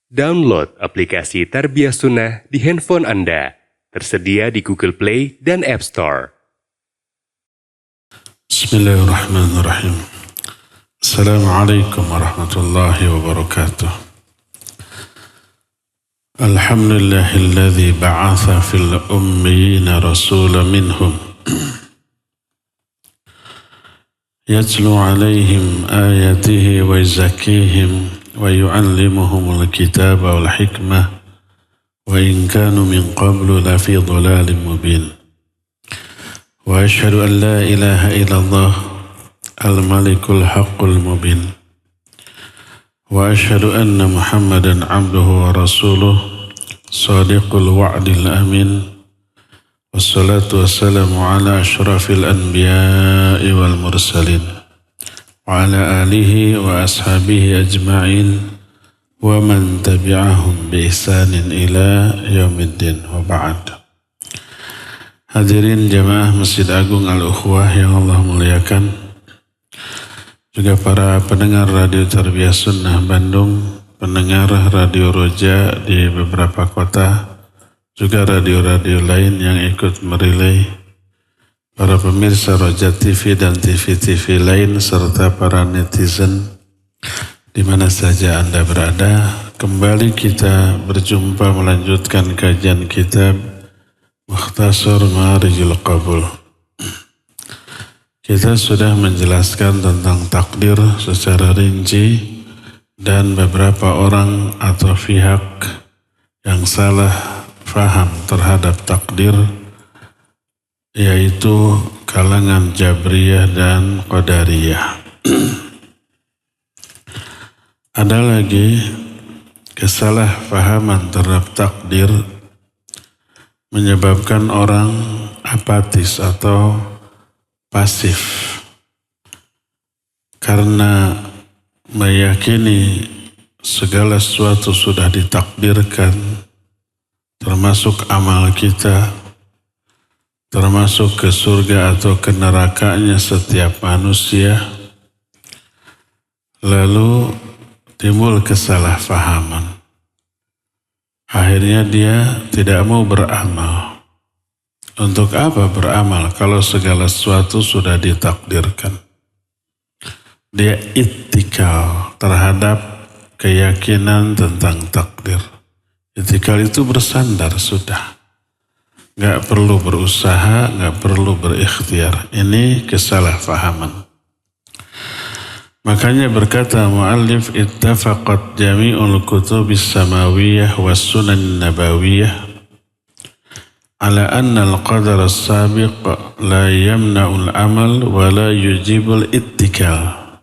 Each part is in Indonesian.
Download aplikasi Tarbiyah Sunnah di handphone Anda. Tersedia di Google Play dan App Store. Bismillahirrahmanirrahim. Assalamualaikum warahmatullahi wabarakatuh. Alhamdulillahilladzi ba'atha fil ummiyina rasulan minhum yatlu alaihim ayatihi wa yuzakkihim wa yu'allimuhumul kitaba wal hikmah wa in kanu min qablu lafi dhalalin mubin. Wa asyhadu an la ilaha illallah al-malikul haqqul mubin. Wa asyhadu anna Muhammadan abduhu wa rasuluh sadiqul wa'dil amin. Wassalatu wassalamu ala asyrafil anbiya'i wal mursalin wa ala alihi wa ashabihi ajma'in wa man tabi'ahum bi ihsanin ila yaumiddin wa ba'd. Hadirin jamaah Masjid Agung Al-Ukhwah yang Allah muliakan, juga para pendengar Radio Tarbiyah Sunnah Bandung, pendengar Radio Roja di beberapa kota, juga radio-radio lain yang ikut merilai, para pemirsa Roja TV dan TV-TV lain, serta para netizen di mana saja Anda berada. Kembali kita berjumpa melanjutkan kajian kitab Mukhtasar Ma'arijul Qabul. Kita sudah menjelaskan tentang takdir secara rinci dan beberapa orang atau pihak yang salah faham terhadap takdir, yaitu kalangan Jabriyah dan Qadariyah. Ada lagi kesalahpahaman terhadap takdir menyebabkan orang apatis atau pasif karena meyakini segala sesuatu sudah ditakdirkan, termasuk amal kita, termasuk ke surga atau ke nerakanya setiap manusia. Lalu timbul kesalahpahaman. Akhirnya dia tidak mau beramal. Untuk apa beramal kalau segala sesuatu sudah ditakdirkan? Dia ittikal terhadap keyakinan tentang takdir. Ittikal itu bersandar sudah. Gak perlu berusaha, gak perlu berikhtiar. Ini kesalahpahaman. Makanya berkata muallif, ittafaqat jami'ul kutubis samawiyah was sunan nabawiyah ala anna al-qadar as-sabiq la yamna'ul amal wa la yujibul ittikal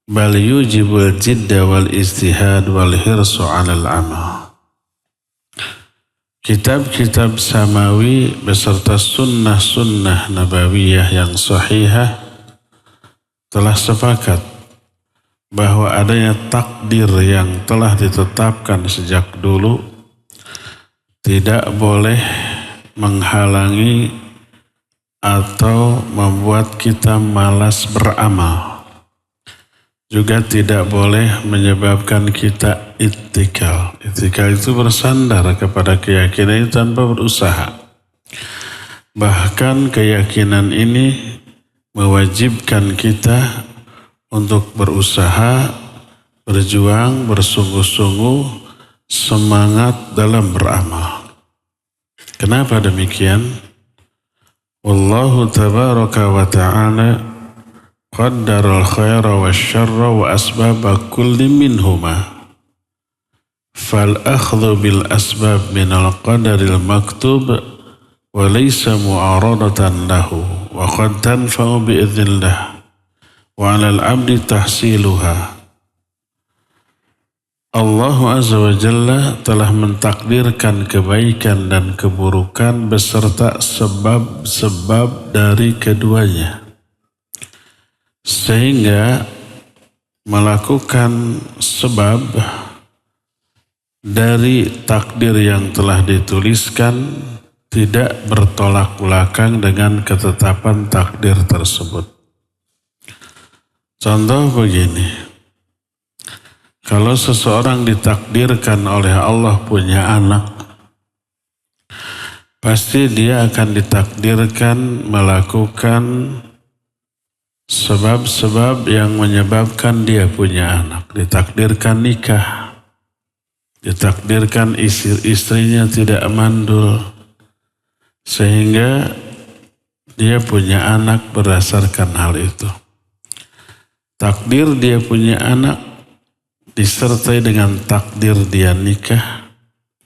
bal yujibul jidda wal istihad wal hirsu 'alal amal. Kitab-kitab samawi beserta sunnah-sunnah nabawiyah yang sahihah telah sepakat bahwa adanya takdir yang telah ditetapkan sejak dulu tidak boleh menghalangi atau membuat kita malas beramal. Juga tidak boleh menyebabkan kita ittikal. Ittikal itu bersandar kepada keyakinan tanpa berusaha. Bahkan keyakinan ini mewajibkan kita untuk berusaha, berjuang, bersungguh-sungguh, semangat dalam beramal. Kenapa demikian? Wallahu tabaraka wa ta'ala qaddara al-khaira wa syarra wa asbaba kulli minhuma. Fal akhdhu bil asbab min al-qadaril maktub wa laysa mu'aradatan lahu wa qad tanfa'u bi'idznillah wa 'alal 'abdi tahsiluha. Allah Azza wa Jalla telah mentakdirkan kebaikan dan keburukan beserta sebab-sebab dari keduanya, sehingga melakukan sebab dari takdir yang telah dituliskan tidak bertolak belakang dengan ketetapan takdir tersebut. Contoh begini, Kalau seseorang ditakdirkan oleh Allah punya anak, pasti dia akan ditakdirkan melakukan sebab-sebab yang menyebabkan dia punya anak. Ditakdirkan nikah, ditakdirkan istrinya tidak mandul, sehingga dia punya anak berdasarkan hal itu. Takdir dia punya anak disertai dengan takdir dia nikah,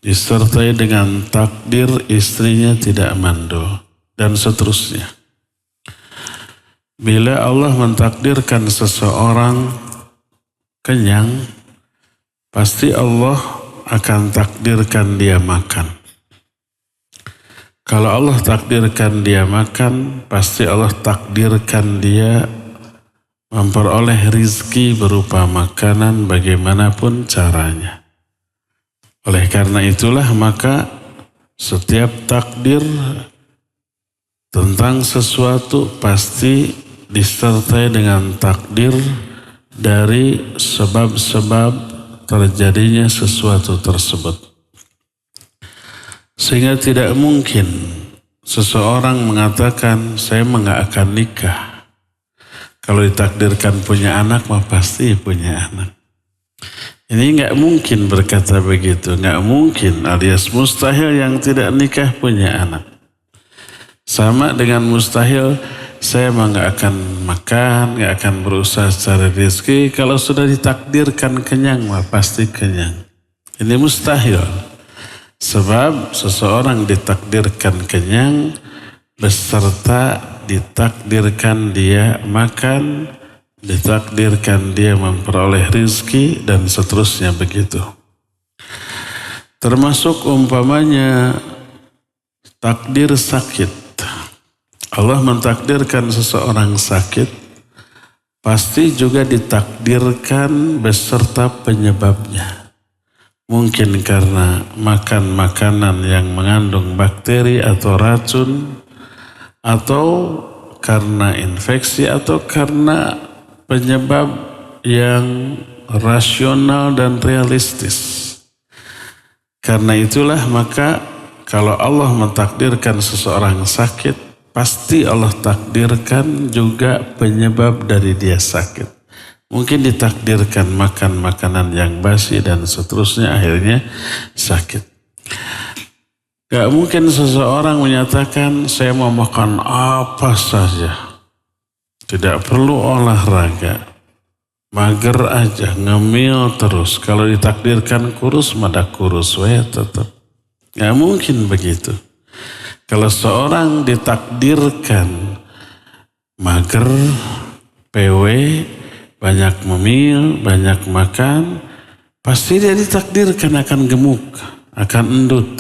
disertai dengan takdir istrinya tidak mandul, dan seterusnya. Bila Allah mentakdirkan seseorang kenyang, pasti Allah akan takdirkan dia makan. Kalau Allah takdirkan dia makan, pasti Allah takdirkan dia memperoleh rizki berupa makanan bagaimanapun caranya. Oleh karena itulah maka setiap takdir tentang sesuatu pasti disertai dengan takdir dari sebab-sebab terjadinya sesuatu tersebut. Sehingga tidak mungkin seseorang mengatakan saya nggak akan nikah. Kalau ditakdirkan punya anak, mah pasti punya anak. Ini nggak mungkin berkata begitu, nggak mungkin alias mustahil yang tidak nikah punya anak. Sama dengan mustahil saya mah nggak akan makan, nggak akan berusaha secara rezeki. Kalau sudah ditakdirkan kenyang, mah pasti kenyang. Ini mustahil. Sebab seseorang ditakdirkan kenyang beserta ditakdirkan dia makan, ditakdirkan dia memperoleh rizki, dan seterusnya begitu. Termasuk umpamanya takdir sakit. Allah mentakdirkan seseorang sakit, pasti juga ditakdirkan beserta penyebabnya. Mungkin karena makan makanan yang mengandung bakteri atau racun, atau karena infeksi, atau karena penyebab yang rasional dan realistis. Karena itulah maka kalau Allah mentakdirkan seseorang sakit, pasti Allah takdirkan juga penyebab dari dia sakit. Mungkin ditakdirkan makan makanan yang basi dan seterusnya, akhirnya sakit. Gak mungkin seseorang menyatakan saya mau makan apa saja, tidak perlu olahraga, mager aja, ngemil terus. Kalau ditakdirkan kurus, mada kurus we tetap. Gak mungkin begitu. Kalau seorang ditakdirkan mager, PW, banyak memil, banyak makan, pasti dia ditakdirkan akan gemuk, akan endut,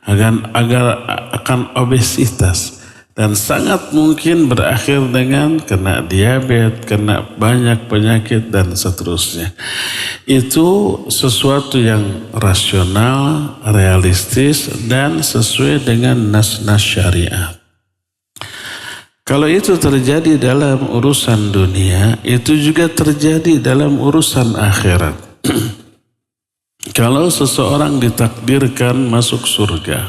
akan obesitas, dan sangat mungkin berakhir dengan kena diabetes, kena banyak penyakit dan seterusnya. Itu sesuatu yang rasional, realistis, dan sesuai dengan nas-nas syariat. Kalau itu terjadi dalam urusan dunia, itu juga terjadi dalam urusan akhirat. Kalau seseorang ditakdirkan masuk surga,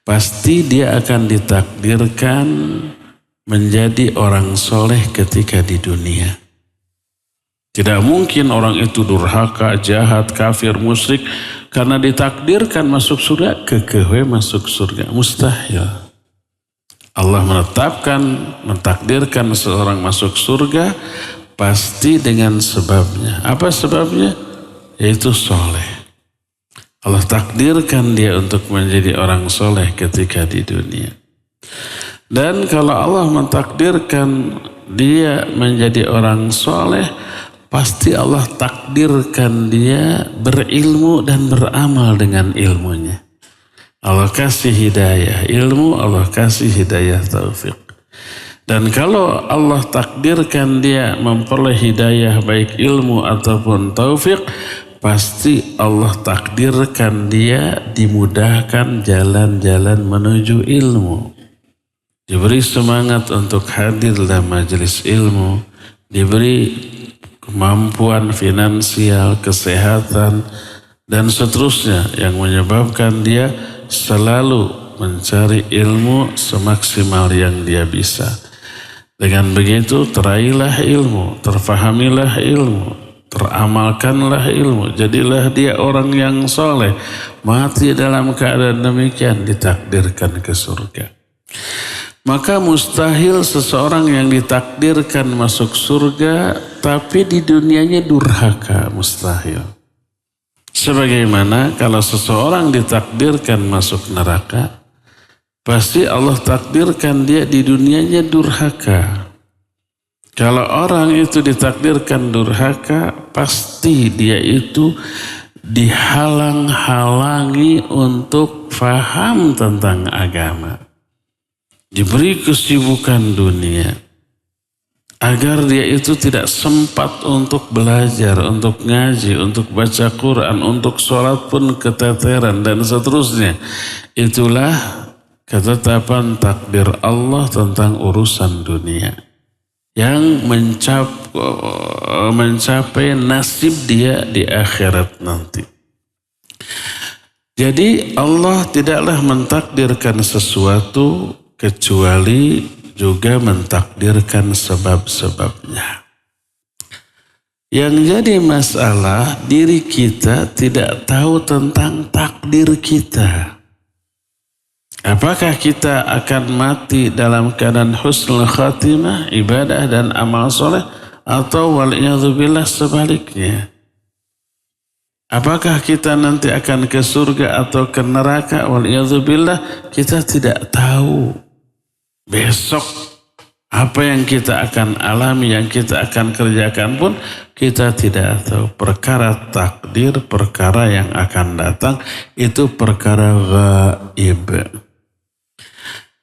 pasti dia akan ditakdirkan menjadi orang soleh ketika di dunia. Tidak mungkin orang itu durhaka, jahat, kafir, musyrik, karena ditakdirkan masuk surga, kekehwe masuk surga. Mustahil. Allah mentakdirkan seseorang masuk surga pasti dengan sebabnya. Apa sebabnya? Yaitu soleh. Allah takdirkan dia untuk menjadi orang soleh ketika di dunia. Dan kalau Allah mentakdirkan dia menjadi orang soleh, pasti Allah takdirkan dia berilmu dan beramal dengan ilmunya. Allah kasih hidayah ilmu, Allah kasih hidayah taufik. Dan kalau Allah takdirkan dia memperoleh hidayah baik ilmu ataupun taufik, pasti Allah takdirkan dia dimudahkan jalan-jalan menuju ilmu. Diberi semangat untuk hadir dalam majelis ilmu, diberi kemampuan finansial, kesehatan, dan seterusnya yang menyebabkan dia selalu mencari ilmu semaksimal yang dia bisa. Dengan begitu teraihlah ilmu, terfahamilah ilmu, teramalkanlah ilmu. Jadilah dia orang yang soleh. Mati dalam keadaan demikian ditakdirkan ke surga. Maka mustahil seseorang yang ditakdirkan masuk surga tapi di dunianya durhaka, mustahil. Sebagaimana kalau seseorang ditakdirkan masuk neraka, pasti Allah takdirkan dia di dunianya durhaka. Kalau orang itu ditakdirkan durhaka, pasti dia itu dihalang-halangi untuk faham tentang agama. Diberi kesibukan dunia agar dia itu tidak sempat untuk belajar, untuk ngaji, untuk baca Quran, untuk sholat pun keteteran dan seterusnya. Itulah ketetapan takdir Allah tentang urusan dunia yang mencapai nasib dia di akhirat nanti. Jadi Allah tidaklah mentakdirkan sesuatu kecuali juga mentakdirkan sebab-sebabnya. Yang jadi masalah, diri kita tidak tahu tentang takdir kita. Apakah kita akan mati dalam keadaan husnul khatimah, ibadah dan amal soleh, atau wal'iyadzubillah sebaliknya? Apakah kita nanti akan ke surga atau ke neraka? Wal'iyadzubillah, kita tidak tahu. Besok apa yang kita akan alami, yang kita akan kerjakan pun kita tidak tahu. Perkara takdir, perkara yang akan datang, itu perkara gaib.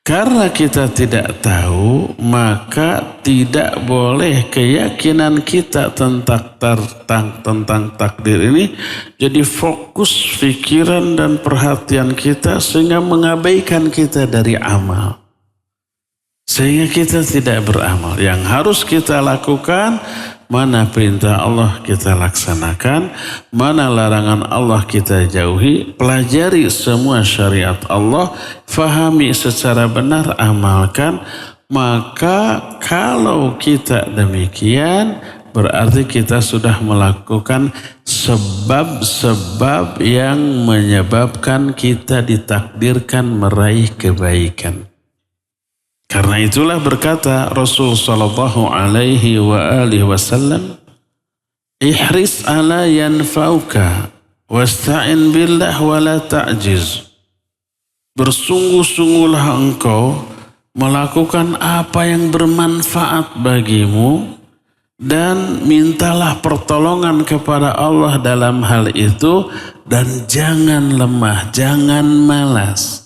Karena kita tidak tahu, maka tidak boleh keyakinan kita tentang takdir ini jadi fokus pikiran dan perhatian kita sehingga mengabaikan kita dari amal. Sehingga kita tidak beramal. Yang harus kita lakukan, mana perintah Allah kita laksanakan, mana larangan Allah kita jauhi, pelajari semua syariat Allah, fahami secara benar, amalkan. Maka kalau kita demikian, berarti kita sudah melakukan sebab-sebab yang menyebabkan kita ditakdirkan meraih kebaikan. Karena itulah berkata Rasul sallallahu alaihi wasallam, ihris ala yanfauka wasta'in billah wa la ta'jiz. Bersungguh-sungguhlah engkau melakukan apa yang bermanfaat bagimu dan mintalah pertolongan kepada Allah dalam hal itu dan jangan lemah, jangan malas.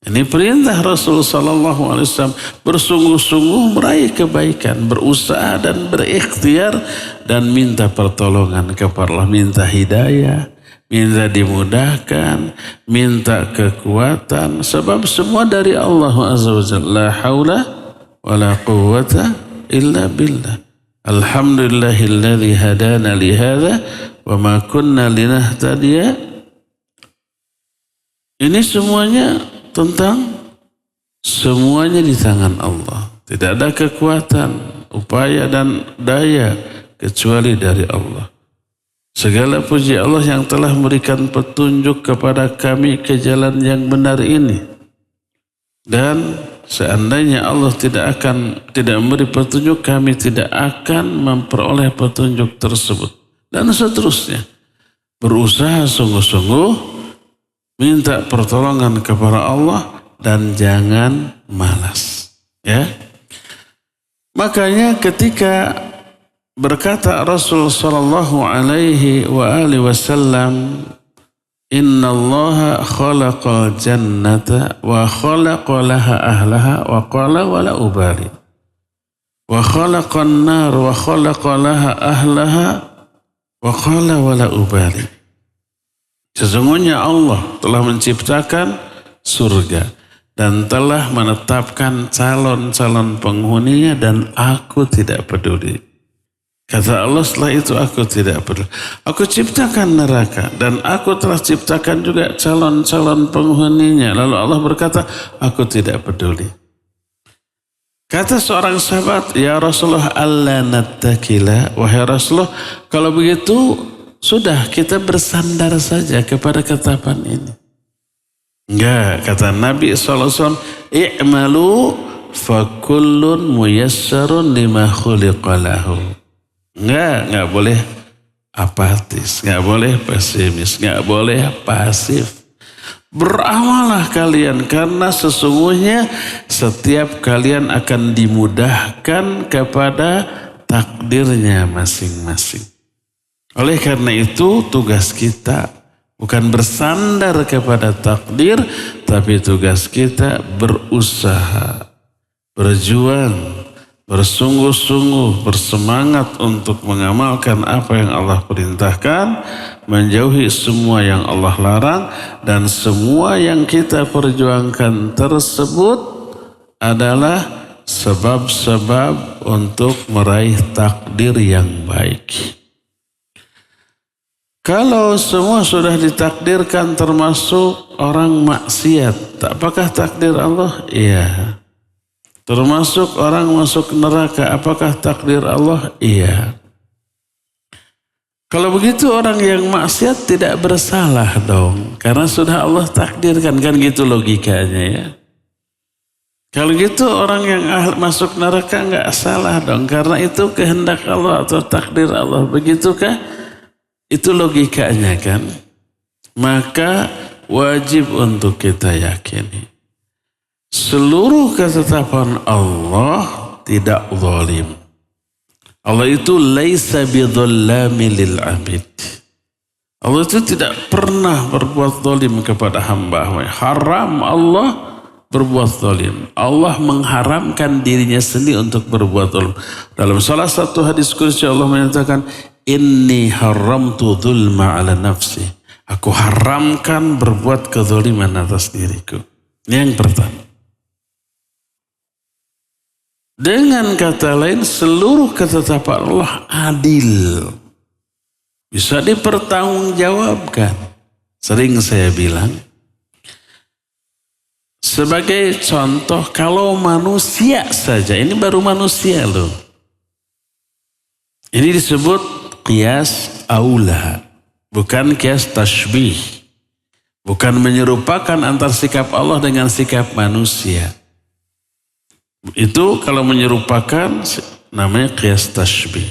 Ini perintah Rasul sallallahu alaihi wasallam, bersungguh-sungguh meraih kebaikan, berusaha dan berikhtiar dan minta pertolongan kepada Allah, minta hidayah, minta dimudahkan, minta kekuatan, sebab semua dari Allah azza wajalla. La haula wala quwwata illa billah. Alhamdulillahilladzi hadana li hadza wa ma kunna linahtadiya. Ini semuanya di tangan Allah. Tidak ada kekuatan, upaya dan daya kecuali dari Allah. Segala puji Allah yang telah memberikan petunjuk kepada kami ke jalan yang benar ini. Dan seandainya Allah tidak memberi petunjuk, kami tidak akan memperoleh petunjuk tersebut. Dan seterusnya. Berusaha sungguh-sungguh, minta pertolongan kepada Allah dan jangan malas. Ya. Makanya ketika berkata Rasul sallallahu alaihi wasallam, innallaha khalaqal jannata wa khalaqa laha ahlaha wa qala wala ubali. Wa khalaqan nar wa khalaqa laha ahlaha wa qala wala ubali. Sesungguhnya Allah telah menciptakan surga dan telah menetapkan calon-calon penghuninya dan aku tidak peduli. Kata Allah, setelah itu aku tidak peduli. Aku ciptakan neraka dan aku telah ciptakan juga calon-calon penghuninya. Lalu Allah berkata, aku tidak peduli. Kata seorang sahabat, ya Rasulullah, alla nattakila. Wahai Rasulullah, kalau begitu sudah kita bersandar saja kepada ketetapan ini. Enggak, kata Nabi SAW, i'malu fakullun muyassarun lima khuliqalahu. Enggak boleh apatis, enggak boleh pesimis, enggak boleh pasif. Beramalah kalian karena sesungguhnya setiap kalian akan dimudahkan kepada takdirnya masing-masing. Oleh karena itu tugas kita bukan bersandar kepada takdir, tapi tugas kita berusaha, berjuang, bersungguh-sungguh, bersemangat untuk mengamalkan apa yang Allah perintahkan, menjauhi semua yang Allah larang, dan semua yang kita perjuangkan tersebut adalah sebab-sebab untuk meraih takdir yang baik. Kalau semua sudah ditakdirkan termasuk orang maksiat, apakah takdir Allah? Iya. Termasuk orang masuk neraka, apakah takdir Allah? Iya. Kalau begitu orang yang maksiat tidak bersalah dong. Karena sudah Allah takdirkan, kan gitu logikanya ya. Kalau gitu orang yang masuk neraka nggak salah dong. Karena itu kehendak Allah atau takdir Allah. Begitukah? Itu logikanya kan. Maka wajib untuk kita yakini. Seluruh ketetapan Allah tidak zalim. Allah itu laisa bidzallami lil abid. Allah itu tidak pernah berbuat zalim kepada hamba. Haram Allah berbuat zalim. Allah mengharamkan dirinya sendiri untuk berbuat zalim. Dalam salah satu hadis qudsi Allah menyatakan, inni haramtu dzulma ala nafsi. Aku haramkan berbuat kezaliman atas diriku. Ini yang pertama. Dengan kata lain, seluruh ketetapan Allah adil. Bisa dipertanggungjawabkan. Sering saya bilang, sebagai contoh, kalau manusia saja, ini baru manusia loh. Ini disebut qiyas aula, bukan qiyas tashbih. Bukan menyerupakan antar sikap Allah dengan sikap manusia. Itu kalau menyerupakan namanya qiyas tashbih.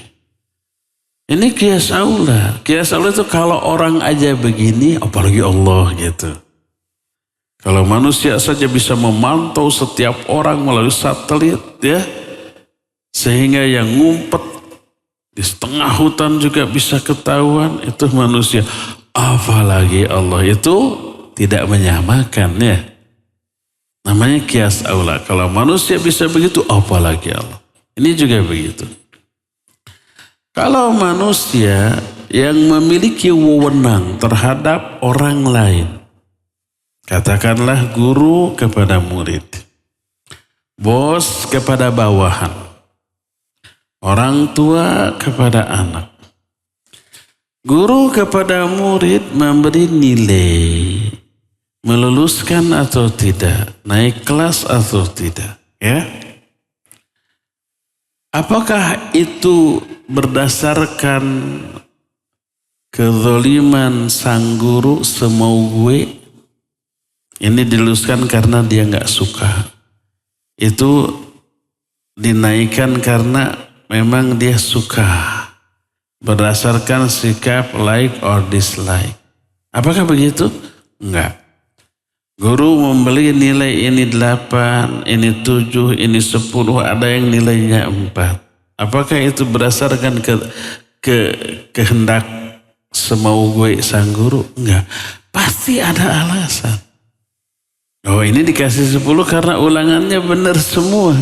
Ini qiyas aula. Qiyas aula itu kalau orang aja begini, apalagi Allah gitu. Kalau manusia saja bisa memantau setiap orang melalui satelit ya, sehingga yang ngumpet di setengah hutan juga bisa ketahuan, itu manusia. Apalagi Allah, itu tidak menyamakan ya. Namanya qiyas aula. Kalau manusia bisa begitu, apalagi Allah. Ini juga begitu. Kalau manusia yang memiliki wewenang terhadap orang lain, katakanlah guru kepada murid, bos kepada bawahan, orang tua kepada anak, guru kepada murid memberi nilai, meluluskan atau tidak, naik kelas atau tidak, ya? Apakah itu berdasarkan kezaliman sang guru semau gue? Ini diluluskan karena dia nggak suka. Itu dinaikkan karena memang dia suka. Berdasarkan sikap like or dislike. Apakah begitu? Enggak. Guru membeli nilai ini 8, ini 7, ini 10, ada yang nilainya 4. Apakah itu berdasarkan kehendak semau gue sang guru? Enggak. Pasti ada alasan. Oh, ini dikasih 10 karena ulangannya benar semua.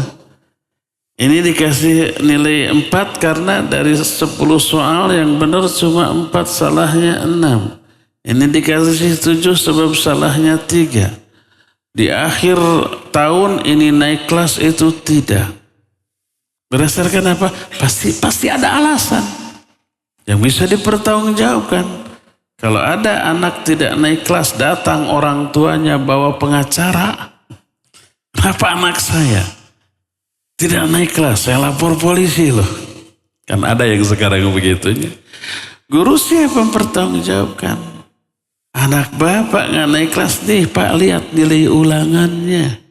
Ini dikasih nilai 4 karena dari 10 soal yang benar cuma 4, salahnya 6. Ini dikasih 7 sebab salahnya 3. Di akhir tahun ini naik kelas, itu tidak. Berdasarkan apa? Pasti ada alasan yang bisa dipertanggungjawabkan. Kalau ada anak tidak naik kelas, datang orang tuanya bawa pengacara. Kenapa anak saya tidak naik kelas? Saya lapor polisi loh. Kan ada yang sekarang begitunya. Guru siapa yang mempertanggungjawabkan? Anak bapak nggak naik kelas nih, Pak, lihat nilai ulangannya.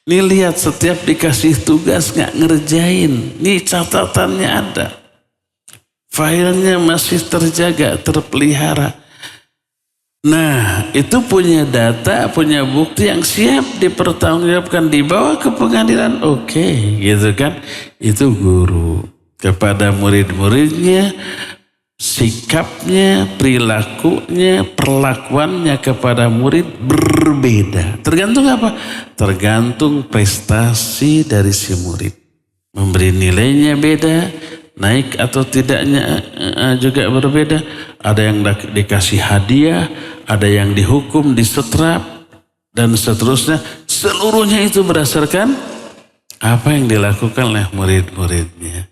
Nih lihat setiap dikasih tugas nggak ngerjain. Nih catatannya ada. Filenya masih terjaga, terpelihara. Nah, itu punya data, punya bukti yang siap dipertanggungjawabkan, dibawa ke pengadilan. Oke, gitu kan. Itu guru. Kepada murid-muridnya, sikapnya, perilakunya, perlakuannya kepada murid berbeda. Tergantung apa? Tergantung prestasi dari si murid. Memberi nilainya beda, naik atau tidaknya juga berbeda. Ada yang dikasih hadiah, ada yang dihukum, disetrap, dan seterusnya. Seluruhnya itu berdasarkan apa yang dilakukan oleh murid-muridnya.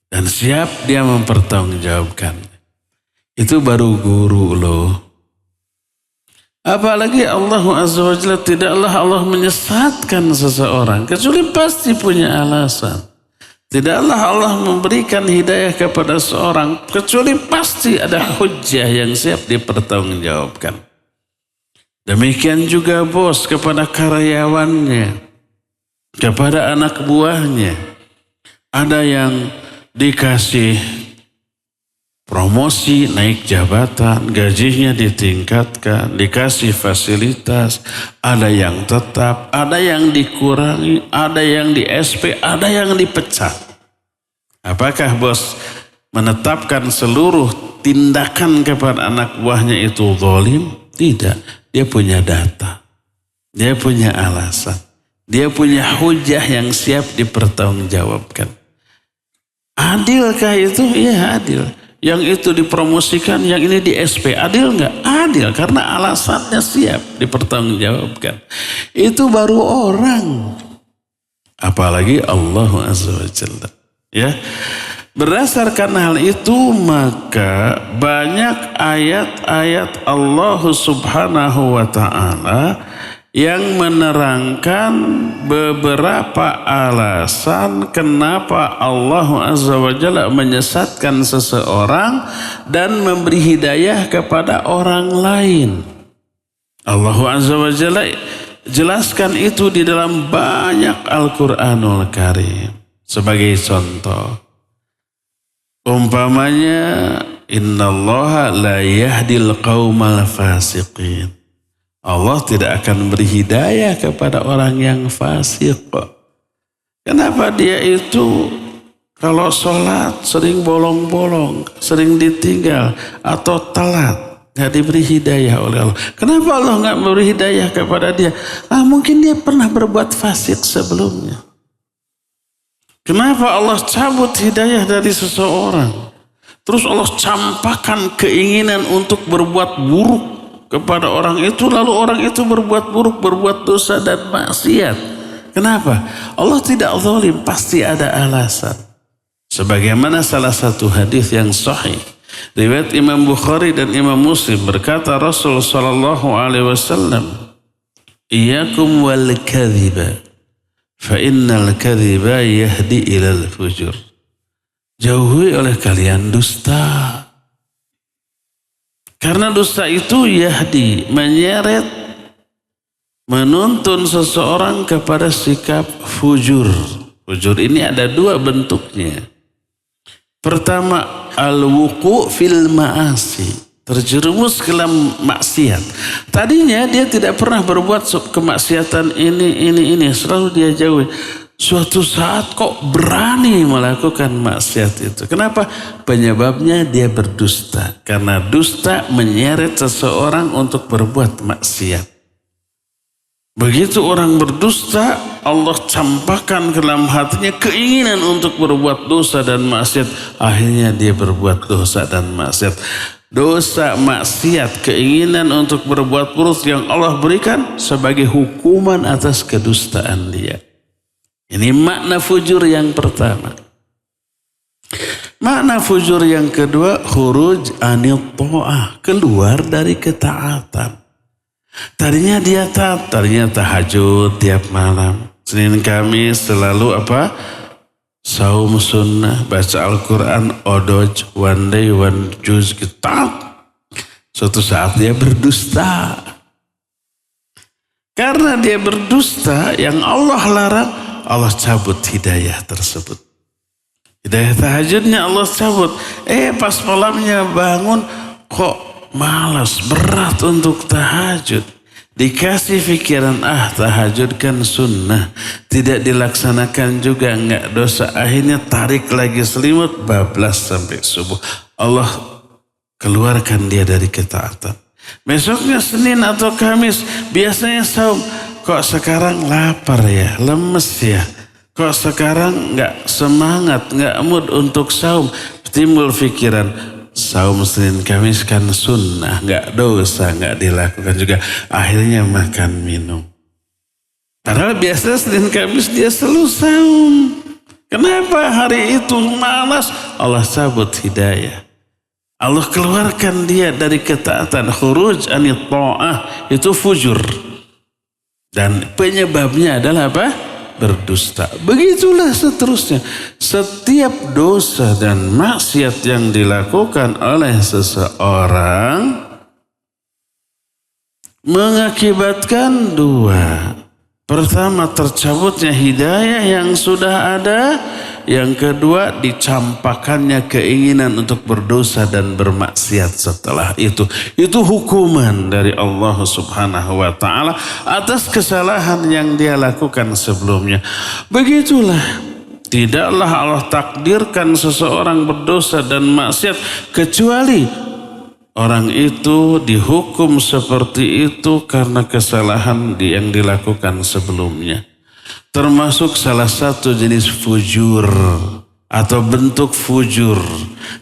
Dan siap dia mempertanggungjawabkan. Itu baru guru loh. Apalagi Allah Azza wa Jalla, tidaklah Allah menyesatkan seseorang kecuali pasti punya alasan. Tidaklah Allah memberikan hidayah kepada seorang kecuali pasti ada hujjah yang siap dipertanggungjawabkan. Demikian juga bos kepada karyawannya, kepada anak buahnya. Ada yang dikasih promosi, naik jabatan, gajinya ditingkatkan, dikasih fasilitas, ada yang tetap, ada yang dikurangi, ada yang di SP, ada yang dipecat. Apakah bos menetapkan seluruh tindakan kepada anak buahnya itu zalim? Tidak, dia punya data, dia punya alasan, dia punya hujah yang siap dipertanggungjawabkan. Adilkah itu? Iya adil. Yang itu dipromosikan, yang ini di SP. Adil enggak? Adil, karena alasannya siap dipertanggungjawabkan. Itu baru orang. Apalagi Allah Azza wa Jalla. Ya. Berdasarkan hal itu maka banyak ayat-ayat Allah Subhanahu wa Ta'ala yang menerangkan beberapa alasan kenapa Allah Azza wa Jalla menyesatkan seseorang dan memberi hidayah kepada orang lain. Allah Azza wa Jalla jelaskan itu di dalam banyak Al-Quranul Karim. Sebagai contoh, umpamanya, innallaha la yahdil qaumal fasiqin. Allah tidak akan beri hidayah kepada orang yang fasik. Kenapa dia itu kalau sholat sering bolong-bolong, sering ditinggal atau telat, nggak diberi hidayah oleh Allah. Kenapa Allah nggak memberi hidayah kepada dia? Mungkin dia pernah berbuat fasik sebelumnya. Kenapa Allah cabut hidayah dari seseorang? Terus Allah campakkan keinginan untuk berbuat buruk kepada orang itu, lalu orang itu berbuat buruk, berbuat dosa dan maksiat. Kenapa? Allah tidak zalim, pasti ada alasan. Sebagaimana salah satu hadis yang sahih, riwayat Imam Bukhari dan Imam Muslim, berkata Rasul sallallahu alaihi wasallam, "Iyyakum wal kadhiba, fa innal kadhiba yahdi ilal fujur." Jauhi oleh kalian dusta. Karena dusta itu yahdi, menyeret, menuntun seseorang kepada sikap fujur. Fujur ini ada dua bentuknya. Pertama, al-wuqu' fil ma'asi, terjerumus ke dalam maksiat. Tadinya dia tidak pernah berbuat kemaksiatan ini, selalu dia jauhi. Suatu saat kok berani melakukan maksiat itu. Kenapa? Penyebabnya dia berdusta. Karena dusta menyeret seseorang untuk berbuat maksiat. Begitu orang berdusta, Allah campakkan ke dalam hatinya keinginan untuk berbuat dosa dan maksiat. Akhirnya dia berbuat dosa dan maksiat. Dosa, maksiat, keinginan untuk berbuat buruk yang Allah berikan sebagai hukuman atas kedustaan dia. Ini makna fujur yang pertama. Makna fujur yang kedua, khuruj anil ta'ah, keluar dari ketaatan. Tadinya dia taat, tadinya tahajud tiap malam. Senin Kamis selalu apa? Saum sunnah, baca Al-Quran, odoj, one day, one juz, taat. Suatu saat dia berdusta. Karena dia berdusta, yang Allah larang, Allah cabut hidayah tersebut. Hidayah tahajudnya Allah cabut. Pas malamnya bangun, kok malas, berat untuk tahajud. Dikasih pikiran, tahajud kan sunnah. Tidak dilaksanakan juga, enggak dosa. Akhirnya tarik lagi selimut, bablas sampai subuh. Allah keluarkan dia dari ketaatan. Besoknya Senin atau Kamis, biasanya saum. Kok sekarang lapar ya, lemes ya. Kok sekarang enggak semangat, enggak mood untuk saum. Timbul pikiran, saum Senin Kamis kan sunnah, enggak dosa, enggak dilakukan juga. Akhirnya makan minum. Padahal biasa Senin Kamis dia selalu saum. Kenapa hari itu malas? Allah cabut hidayah. Allah keluarkan dia dari ketaatan. Khuruj anit ta'ah, itu fujur. Dan penyebabnya adalah apa? Berdusta. Begitulah seterusnya. Setiap dosa dan maksiat yang dilakukan oleh seseorang mengakibatkan dua. Pertama, tercabutnya hidayah yang sudah ada. Yang kedua, dicampakkannya keinginan untuk berdosa dan bermaksiat setelah itu. Itu hukuman dari Allah Subhanahu wa ta'ala atas kesalahan yang dia lakukan sebelumnya. Begitulah. Tidaklah Allah takdirkan seseorang berdosa dan maksiat kecuali orang itu dihukum seperti itu karena kesalahan yang dilakukan sebelumnya. Termasuk salah satu jenis fujur atau bentuk fujur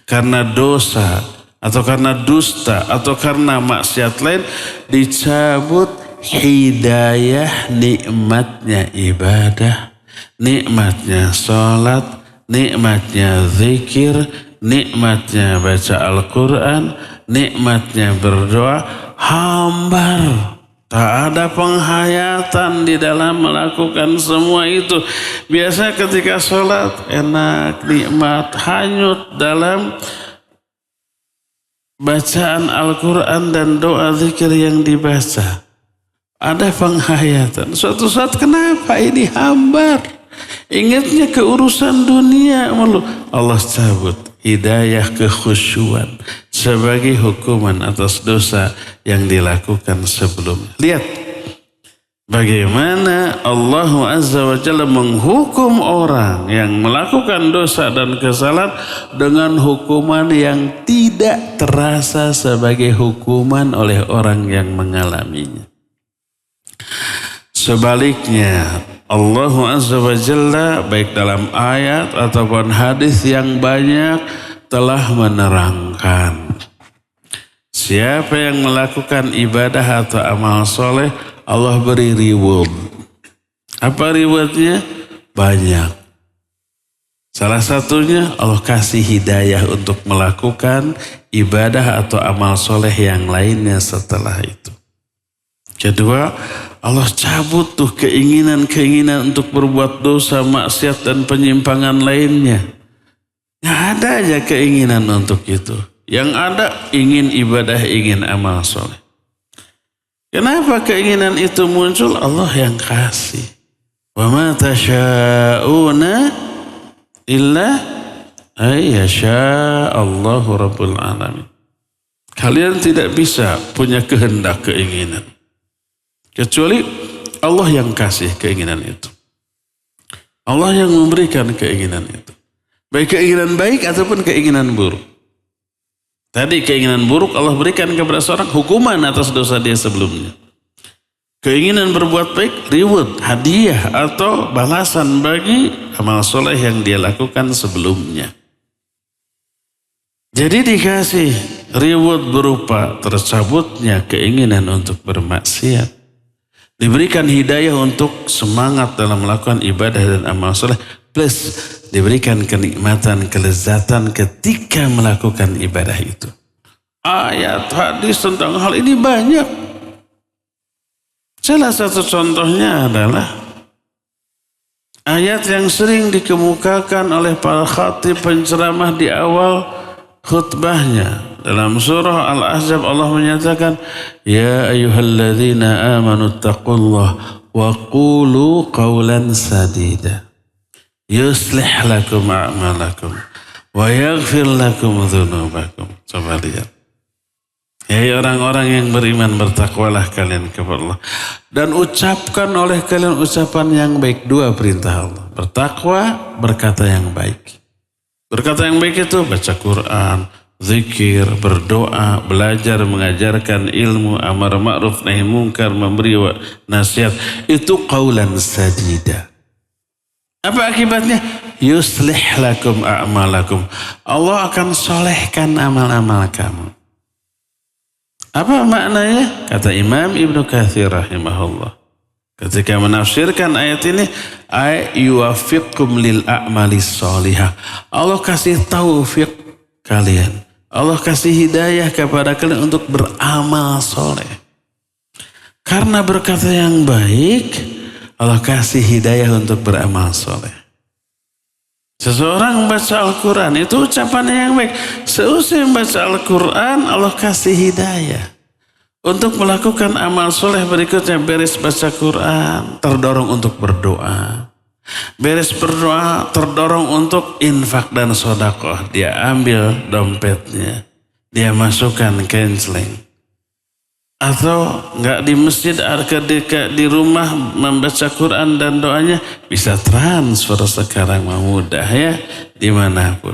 karena dosa atau karena dusta atau karena maksiat lain, dicabut hidayah nikmatnya ibadah, nikmatnya sholat, nikmatnya zikir, nikmatnya baca Al-Quran, nikmatnya berdoa, hambar. Tak ada penghayatan di dalam melakukan semua itu. Biasa ketika sholat enak, nikmat, hanyut dalam bacaan Al-Quran dan doa zikir yang dibaca. Ada penghayatan. Suatu saat kenapa ini hambar? Ingatnya ke urusan dunia malu. Allah cabut hidayah kekhusyuan sebagai hukuman atas dosa yang dilakukan sebelumnya. Lihat bagaimana Allah Azza wa Jalla menghukum orang yang melakukan dosa dan kesalahan dengan hukuman yang tidak terasa sebagai hukuman oleh orang yang mengalaminya. Sebaliknya, Allah Azza wa Jalla baik dalam ayat ataupun hadis yang banyak telah menerangkan siapa yang melakukan ibadah atau amal soleh, Allah beri reward. Apa rewardnya? Banyak. Salah satunya Allah kasih hidayah untuk melakukan ibadah atau amal soleh yang lainnya setelah itu. Kedua, Allah cabut tuh keinginan-keinginan untuk berbuat dosa, maksiat dan penyimpangan lainnya. Nggak ada aja keinginan untuk itu. Yang ada ingin ibadah, ingin amal soleh. Kenapa keinginan itu muncul? Allah yang kasih. Wa ma tasha'una illa ayyasha Allahu Rabbul Alamin. Kalian tidak bisa punya kehendak, keinginan. Kecuali Allah yang kasih keinginan itu. Allah yang memberikan keinginan itu. Baik keinginan baik ataupun keinginan buruk. Tadi keinginan buruk Allah berikan kepada seorang hukuman atas dosa dia sebelumnya. Keinginan berbuat baik, reward, hadiah atau balasan bagi amal soleh yang dia lakukan sebelumnya. Jadi dikasih reward berupa tercabutnya keinginan untuk bermaksiat. Diberikan hidayah untuk semangat dalam melakukan ibadah dan amal soleh. Plus diberikan kenikmatan, kelezatan ketika melakukan ibadah itu. Ayat hadis tentang hal ini banyak. Salah satu contohnya adalah ayat yang sering dikemukakan oleh para khatib penceramah di awal khutbahnya. Dalam surah Al-Ahzab Allah menyatakan, Ya ayyuhalladzina amanu taqullah wa qulu qawlan sadida yuslih lakum a'malakum wa yaghfir lakum dhunubakum. Coba lihat. Hei orang-orang yang beriman, bertakwalah kalian kepada Allah. Dan ucapkan oleh kalian ucapan yang baik. Dua perintah Allah. Bertakwa, berkata yang baik. Berkata yang baik itu baca Quran, zikir, berdoa, belajar, mengajarkan ilmu, amar ma'ruf, nahi mungkar, memberi nasihat. Itu qaulan sadida. Apa akibatnya? Yuslih lakum a'malakum. Allah akan solehkan amal-amal kamu. Apa maknanya? Kata Imam Ibnu Katsir rahimahullah, ketika menafsirkan ayat ini, ay yuwaffiqkum lil a'malis sholihah. Allah kasih taufik kalian. Allah kasih hidayah kepada kalian untuk beramal soleh. Karena berkata yang baik, Allah kasih hidayah untuk beramal soleh. Seseorang membaca Al-Quran itu ucapannya yang baik. Seusai membaca Al-Quran, Allah kasih hidayah untuk melakukan amal soleh berikutnya. Beres baca Quran, terdorong untuk berdoa. Beres berdoa, terdorong untuk infak dan sedekah. Dia ambil dompetnya, dia masukkan canceling. Atau enggak di masjid, di rumah membaca Quran dan doanya, bisa transfer sekarang mudah ya, dimanapun.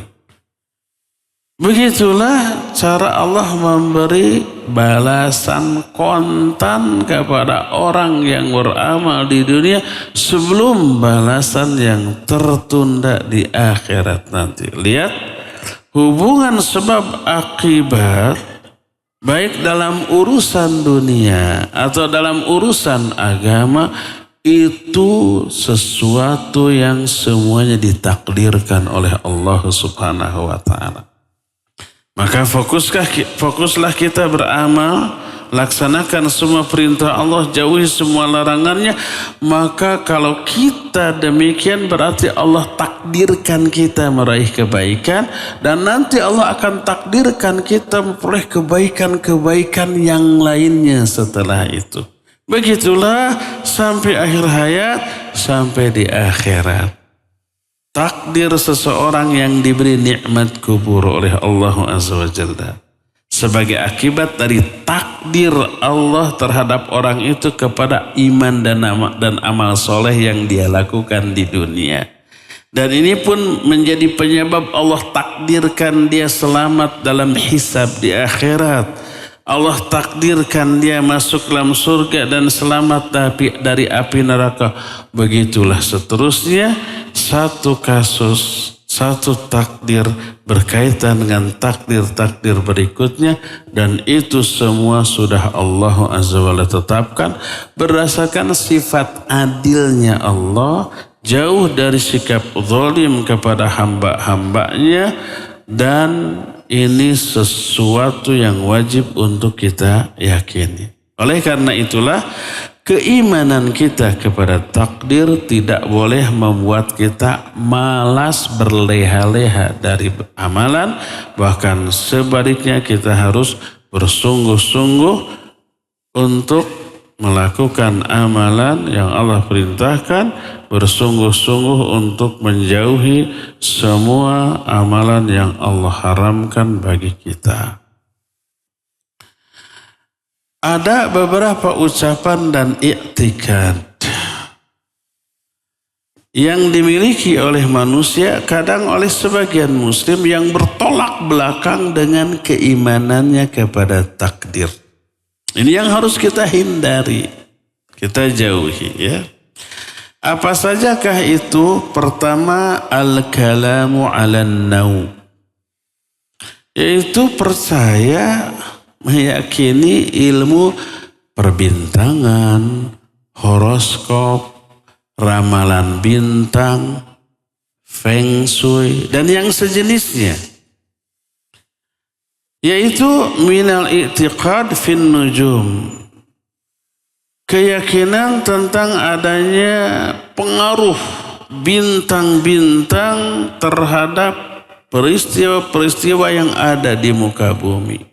Begitulah cara Allah memberi balasan kontan kepada orang yang beramal di dunia sebelum balasan yang tertunda di akhirat nanti. Lihat hubungan sebab akibat baik dalam urusan dunia atau dalam urusan agama, itu sesuatu yang semuanya ditakdirkan oleh Allah Subhanahu wa ta'ala. Maka fokuslah kita beramal, laksanakan semua perintah Allah, jauhi semua larangannya. Maka kalau kita demikian, berarti Allah takdirkan kita meraih kebaikan, dan nanti Allah akan takdirkan kita memperoleh kebaikan-kebaikan yang lainnya setelah itu. Begitulah sampai akhir hayat, sampai di akhirat. Takdir seseorang yang diberi nikmat kubur oleh Allah Azza wa Jalla sebagai akibat dari takdir Allah terhadap orang itu kepada iman dan amal soleh yang dia lakukan di dunia. Dan ini pun menjadi penyebab Allah takdirkan dia selamat dalam hisab di akhirat. Allah takdirkan dia masuk dalam surga dan selamat dari api neraka. Begitulah seterusnya, satu kasus, satu takdir berkaitan dengan takdir-takdir berikutnya, dan itu semua sudah Allah Azza wa Jalla tetapkan berdasarkan sifat adilnya Allah, jauh dari sikap zalim kepada hamba-hambanya, dan ini sesuatu yang wajib untuk kita yakini. Oleh karena itulah, keimanan kita kepada takdir tidak boleh membuat kita malas berleha-leha dari amalan. Bahkan sebaliknya, kita harus bersungguh-sungguh untuk melakukan amalan yang Allah perintahkan, bersungguh-sungguh untuk menjauhi semua amalan yang Allah haramkan bagi kita. Ada beberapa ucapan dan i'tikad yang dimiliki oleh manusia, kadang oleh sebagian muslim, yang bertolak belakang dengan keimanannya kepada takdir. Ini yang harus kita hindari, kita jauhi ya. Apa sajakah itu? Pertama, al-kalamu 'alan naum, yaitu percaya, meyakini ilmu perbintangan, horoskop, ramalan bintang, feng shui, dan yang sejenisnya. Yaitu minal i'tiqad fin nujum. Keyakinan tentang adanya pengaruh bintang-bintang terhadap peristiwa-peristiwa yang ada di muka bumi.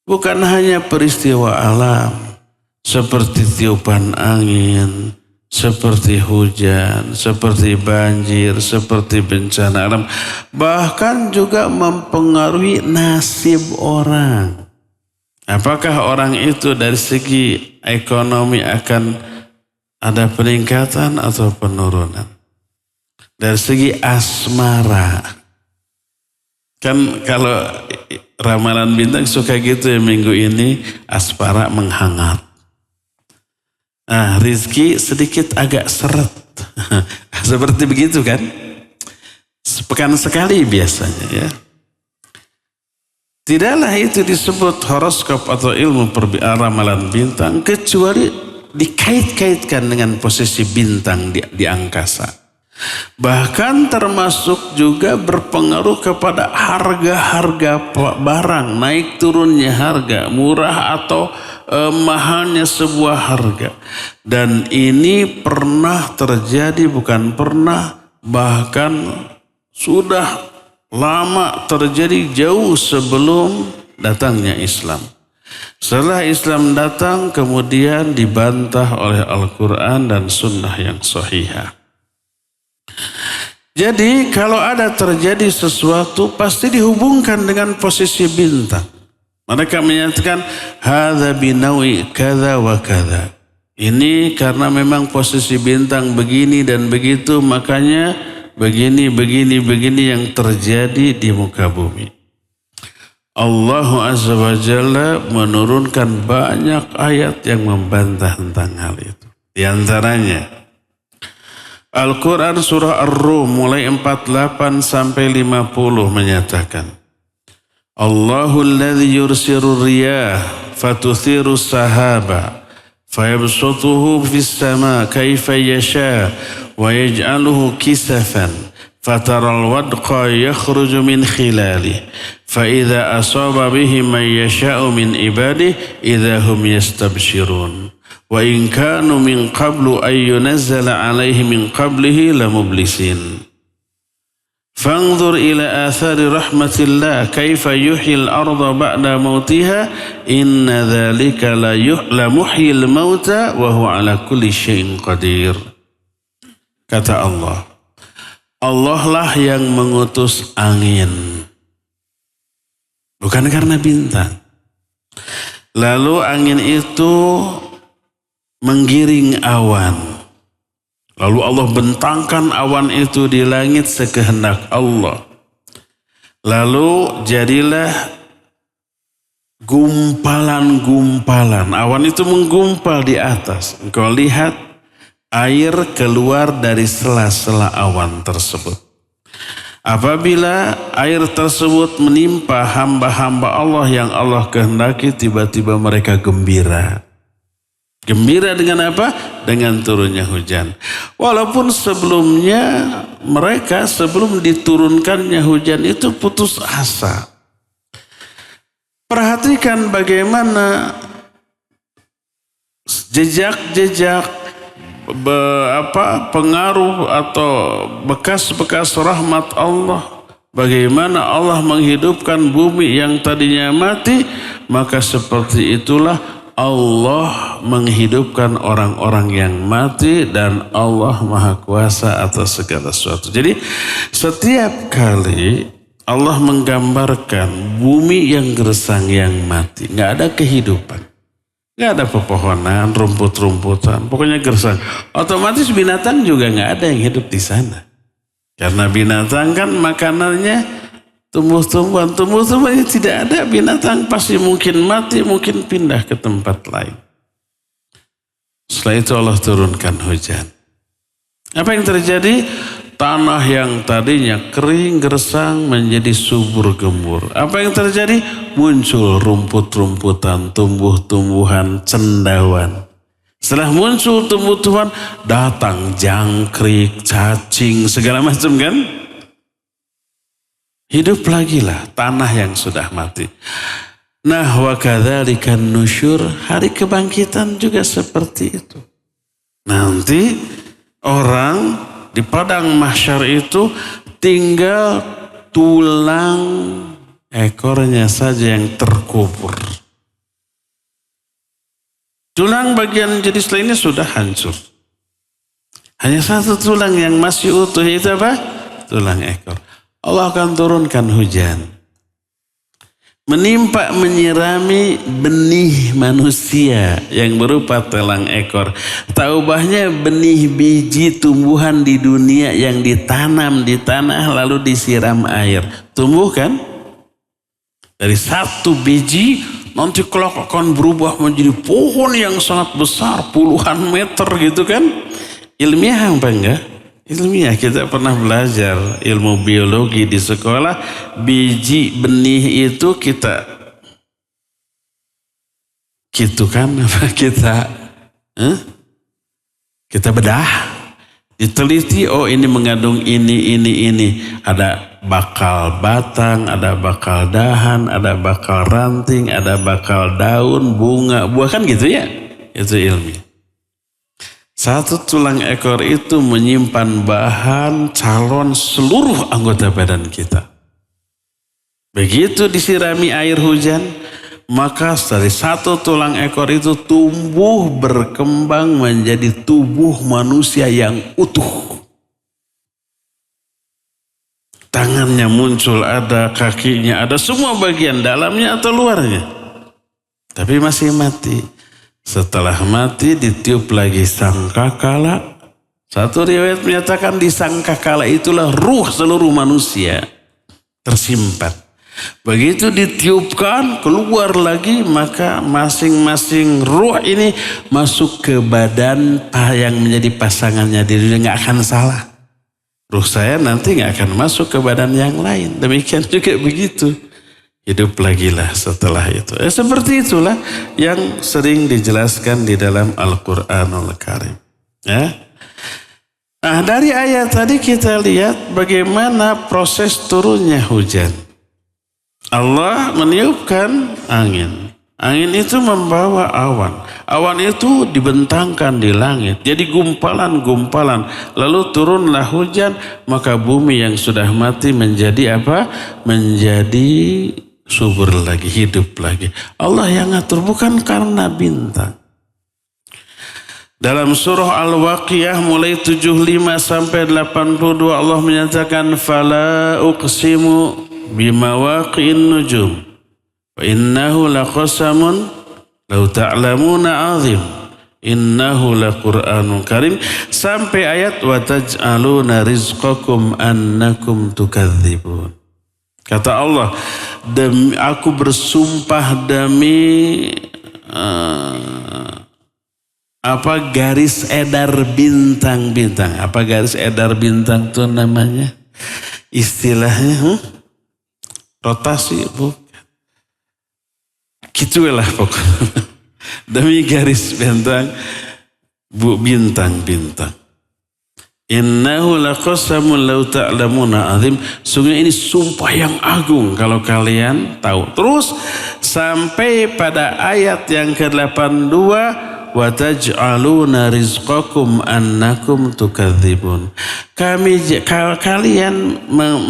Bukan hanya peristiwa alam, seperti tiupan angin, seperti hujan, seperti banjir, seperti bencana alam. Bahkan juga mempengaruhi nasib orang. Apakah orang itu dari segi ekonomi akan ada peningkatan atau penurunan? Dari segi asmara. Kan kalau ramalan bintang suka gitu ya, minggu ini asmara menghangat. Nah, rizki sedikit agak seret. Seperti begitu kan? Sepekan sekali biasanya ya. Tidaklah itu disebut horoskop atau ilmu ramalan bintang kecuali dikait-kaitkan dengan posisi bintang di angkasa. Bahkan termasuk juga berpengaruh kepada harga-harga barang, naik turunnya harga, murah atau mahalnya sebuah harga. Dan ini pernah terjadi, bukan pernah, bahkan sudah lama terjadi jauh sebelum datangnya Islam. Setelah Islam datang kemudian dibantah oleh Al-Quran dan Sunnah yang sahihah. Jadi kalau ada terjadi sesuatu pasti dihubungkan dengan posisi bintang. Mereka menyatakan hadza binawi kadza wa kadza. Ini karena memang posisi bintang begini dan begitu, makanya begini yang terjadi di muka bumi. Allah Azza wa Jalla menurunkan banyak ayat yang membantah tentang hal itu. Di antaranya Al-Quran surah Ar-Rum mulai 48 sampai 50 menyatakan, Allahul ladzi yursilu riyah fatuthiru sahaba fayabsutuhu fis sama kaifa yasha wa yaj'aluhu kisafan fataral wadqa yakhruju min khilalihi fa idza asaba bihi man yasha'u min ibadihi idza hum yastabshirun wa in kanu min qablu ay yunazzala 'alaihi min qablihi lamublisin fanzur ila athari rahmatillah kaifa yuhyil arda ba'da mautiha inna dzalika la muhyil mauta wa huwa ala kulli syai'in qadir. Kata Allah, Allah lah yang mengutus angin, bukan karena bintang. Lalu angin itu menggiring awan. Lalu Allah bentangkan awan itu di langit sekehendak Allah. Lalu jadilah gumpalan-gumpalan. Awan itu menggumpal di atas. Engkau lihat air keluar dari sela-sela awan tersebut. Apabila air tersebut menimpa hamba-hamba Allah yang Allah kehendaki, tiba-tiba mereka gembira. Gembira dengan apa? Dengan turunnya hujan. Walaupun sebelumnya mereka sebelum diturunkannya hujan itu putus asa. Perhatikan bagaimana jejak-jejak pengaruh atau bekas-bekas rahmat Allah. Bagaimana Allah menghidupkan bumi yang tadinya mati, maka seperti itulah Allah menghidupkan orang-orang yang mati dan Allah Maha Kuasa atas segala sesuatu. Jadi setiap kali Allah menggambarkan bumi yang gersang yang mati, nggak ada kehidupan, nggak ada pepohonan, rumput-rumputan, pokoknya gersang. Otomatis binatang juga nggak ada yang hidup di sana, karena binatang kan makanannya tumbuh-tumbuhan tidak ada, binatang pasti mungkin mati, mungkin pindah ke tempat lain. Setelah itu Allah turunkan hujan. Apa yang terjadi? Tanah yang tadinya kering gersang menjadi subur gembur. Apa yang terjadi? Muncul rumput-rumputan, tumbuh-tumbuhan, cendawan. Setelah muncul tumbuh-tumbuhan, datang jangkrik, cacing, segala macam kan? Hidup lagi lah tanah yang sudah mati. Nah, wa kadzalikan nusyur, hari kebangkitan juga seperti itu. Nanti orang di padang mahsyar itu tinggal tulang ekornya saja yang terkubur. Tulang bagian jenis lainnya sudah hancur. Hanya satu tulang yang masih utuh, itu apa? Tulang ekor. Allah akan turunkan hujan. Menimpa menyirami benih manusia yang berupa tulang ekor. Taubahnya benih biji tumbuhan di dunia yang ditanam di tanah lalu disiram air. Tumbuh kan? Dari satu biji nanti kelak akan berubah menjadi pohon yang sangat besar, puluhan meter gitu kan. Ilmiah apa enggak? Ilmiah, kita pernah belajar ilmu biologi di sekolah. Biji benih itu kita bedah, diteliti, oh ini mengandung ini. Ada bakal batang, ada bakal dahan, ada bakal ranting, ada bakal daun, bunga, buah, kan gitu ya. Itu ilmiah. Satu tulang ekor itu menyimpan bahan calon seluruh anggota badan kita. Begitu disirami air hujan, maka dari satu tulang ekor itu tumbuh berkembang menjadi tubuh manusia yang utuh. Tangannya muncul, ada kakinya, ada semua bagian dalamnya atau luarnya. Tapi masih mati. Setelah mati ditiup lagi sangkakala. Satu riwayat menyatakan di sangkakala itulah ruh seluruh manusia tersimpan. Begitu ditiupkan keluar lagi, maka masing-masing ruh ini masuk ke badan yang menjadi pasangannya. Dia nggak akan salah. Ruh saya nanti nggak akan masuk ke badan yang lain. Demikian juga begitu. Hidup lagi lah setelah itu. Seperti itulah yang sering dijelaskan di dalam Al-Quranul Karim. Ya. Nah, dari ayat tadi kita lihat bagaimana proses turunnya hujan. Allah meniupkan angin. Angin itu membawa awan. Awan itu dibentangkan di langit. Jadi gumpalan-gumpalan. Lalu turunlah hujan. Maka bumi yang sudah mati menjadi apa? Menjadi subur lagi, hidup lagi. Allah yang ngatur, bukan karena bintang. Dalam surah Al-Waqiah mulai 75 sampai 82 Allah menyatakan fala uqsimu bimawaqi'in nujum wa innahu laqasamun law ta'lamuna 'azim innahu laqur'anun karim sampai ayat wa taj'aluna rizqakum annakum tukadzibun. Kata Allah, aku bersumpah demi garis edar bintang-bintang. Apa garis edar bintang itu namanya? Istilahnya rotasi, bukan? Gitulah pokoknya. Demi garis bintang, bintang-bintang. Innahu laqasamun law ta'lamuna azim. Sungguh ini sumpah yang agung kalau kalian tahu. Terus sampai pada ayat yang ke-82 wa taj'aluna rizqakum annakum tukadzibun. Kalian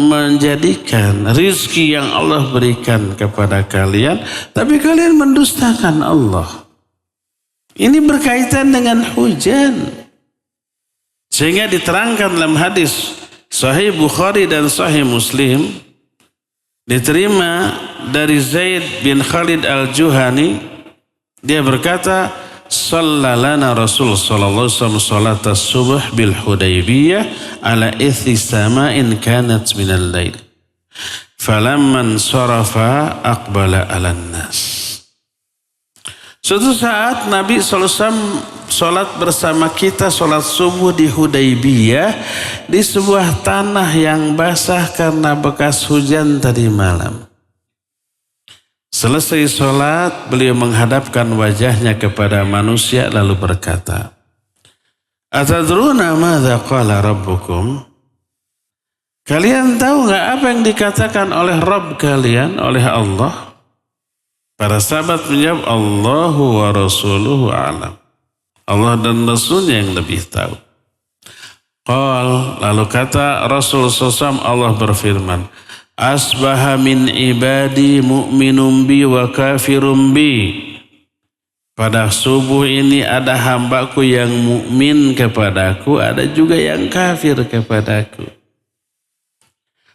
menjadikan rizki yang Allah berikan kepada kalian, tapi kalian mendustakan Allah. Ini berkaitan dengan hujan. Sehingga diterangkan dalam hadis Sahih Bukhari dan Sahih Muslim, diterima dari Zaid bin Khalid al-Juhani, dia berkata, sallalana Rasul sallallahu alaihi wasallam salat as-subuh bil Hudaybiyah ala ithri sama'in kanat minal lail. Falamman sarafa aqbala 'alan nas. Suatu saat Nabi SAW sholat bersama kita, sholat subuh di Hudaybiyah, di sebuah tanah yang basah karena bekas hujan tadi malam. Selesai sholat, beliau menghadapkan wajahnya kepada manusia lalu berkata, Atadruna madza qala rabbukum? Kalian tahu nggak apa yang dikatakan oleh Rabb kalian, oleh Allah? Para sahabat menjawab, Allahu wa rasuluhu a'lam. Allah dan Rasulnya yang lebih tahu. Lalu kata Rasul SAW, Allah berfirman, asbaha min ibadi mu'minun bi wa kafirun bi. Pada subuh ini ada hambaku yang mukmin kepadaku, ada juga yang kafir kepadaku.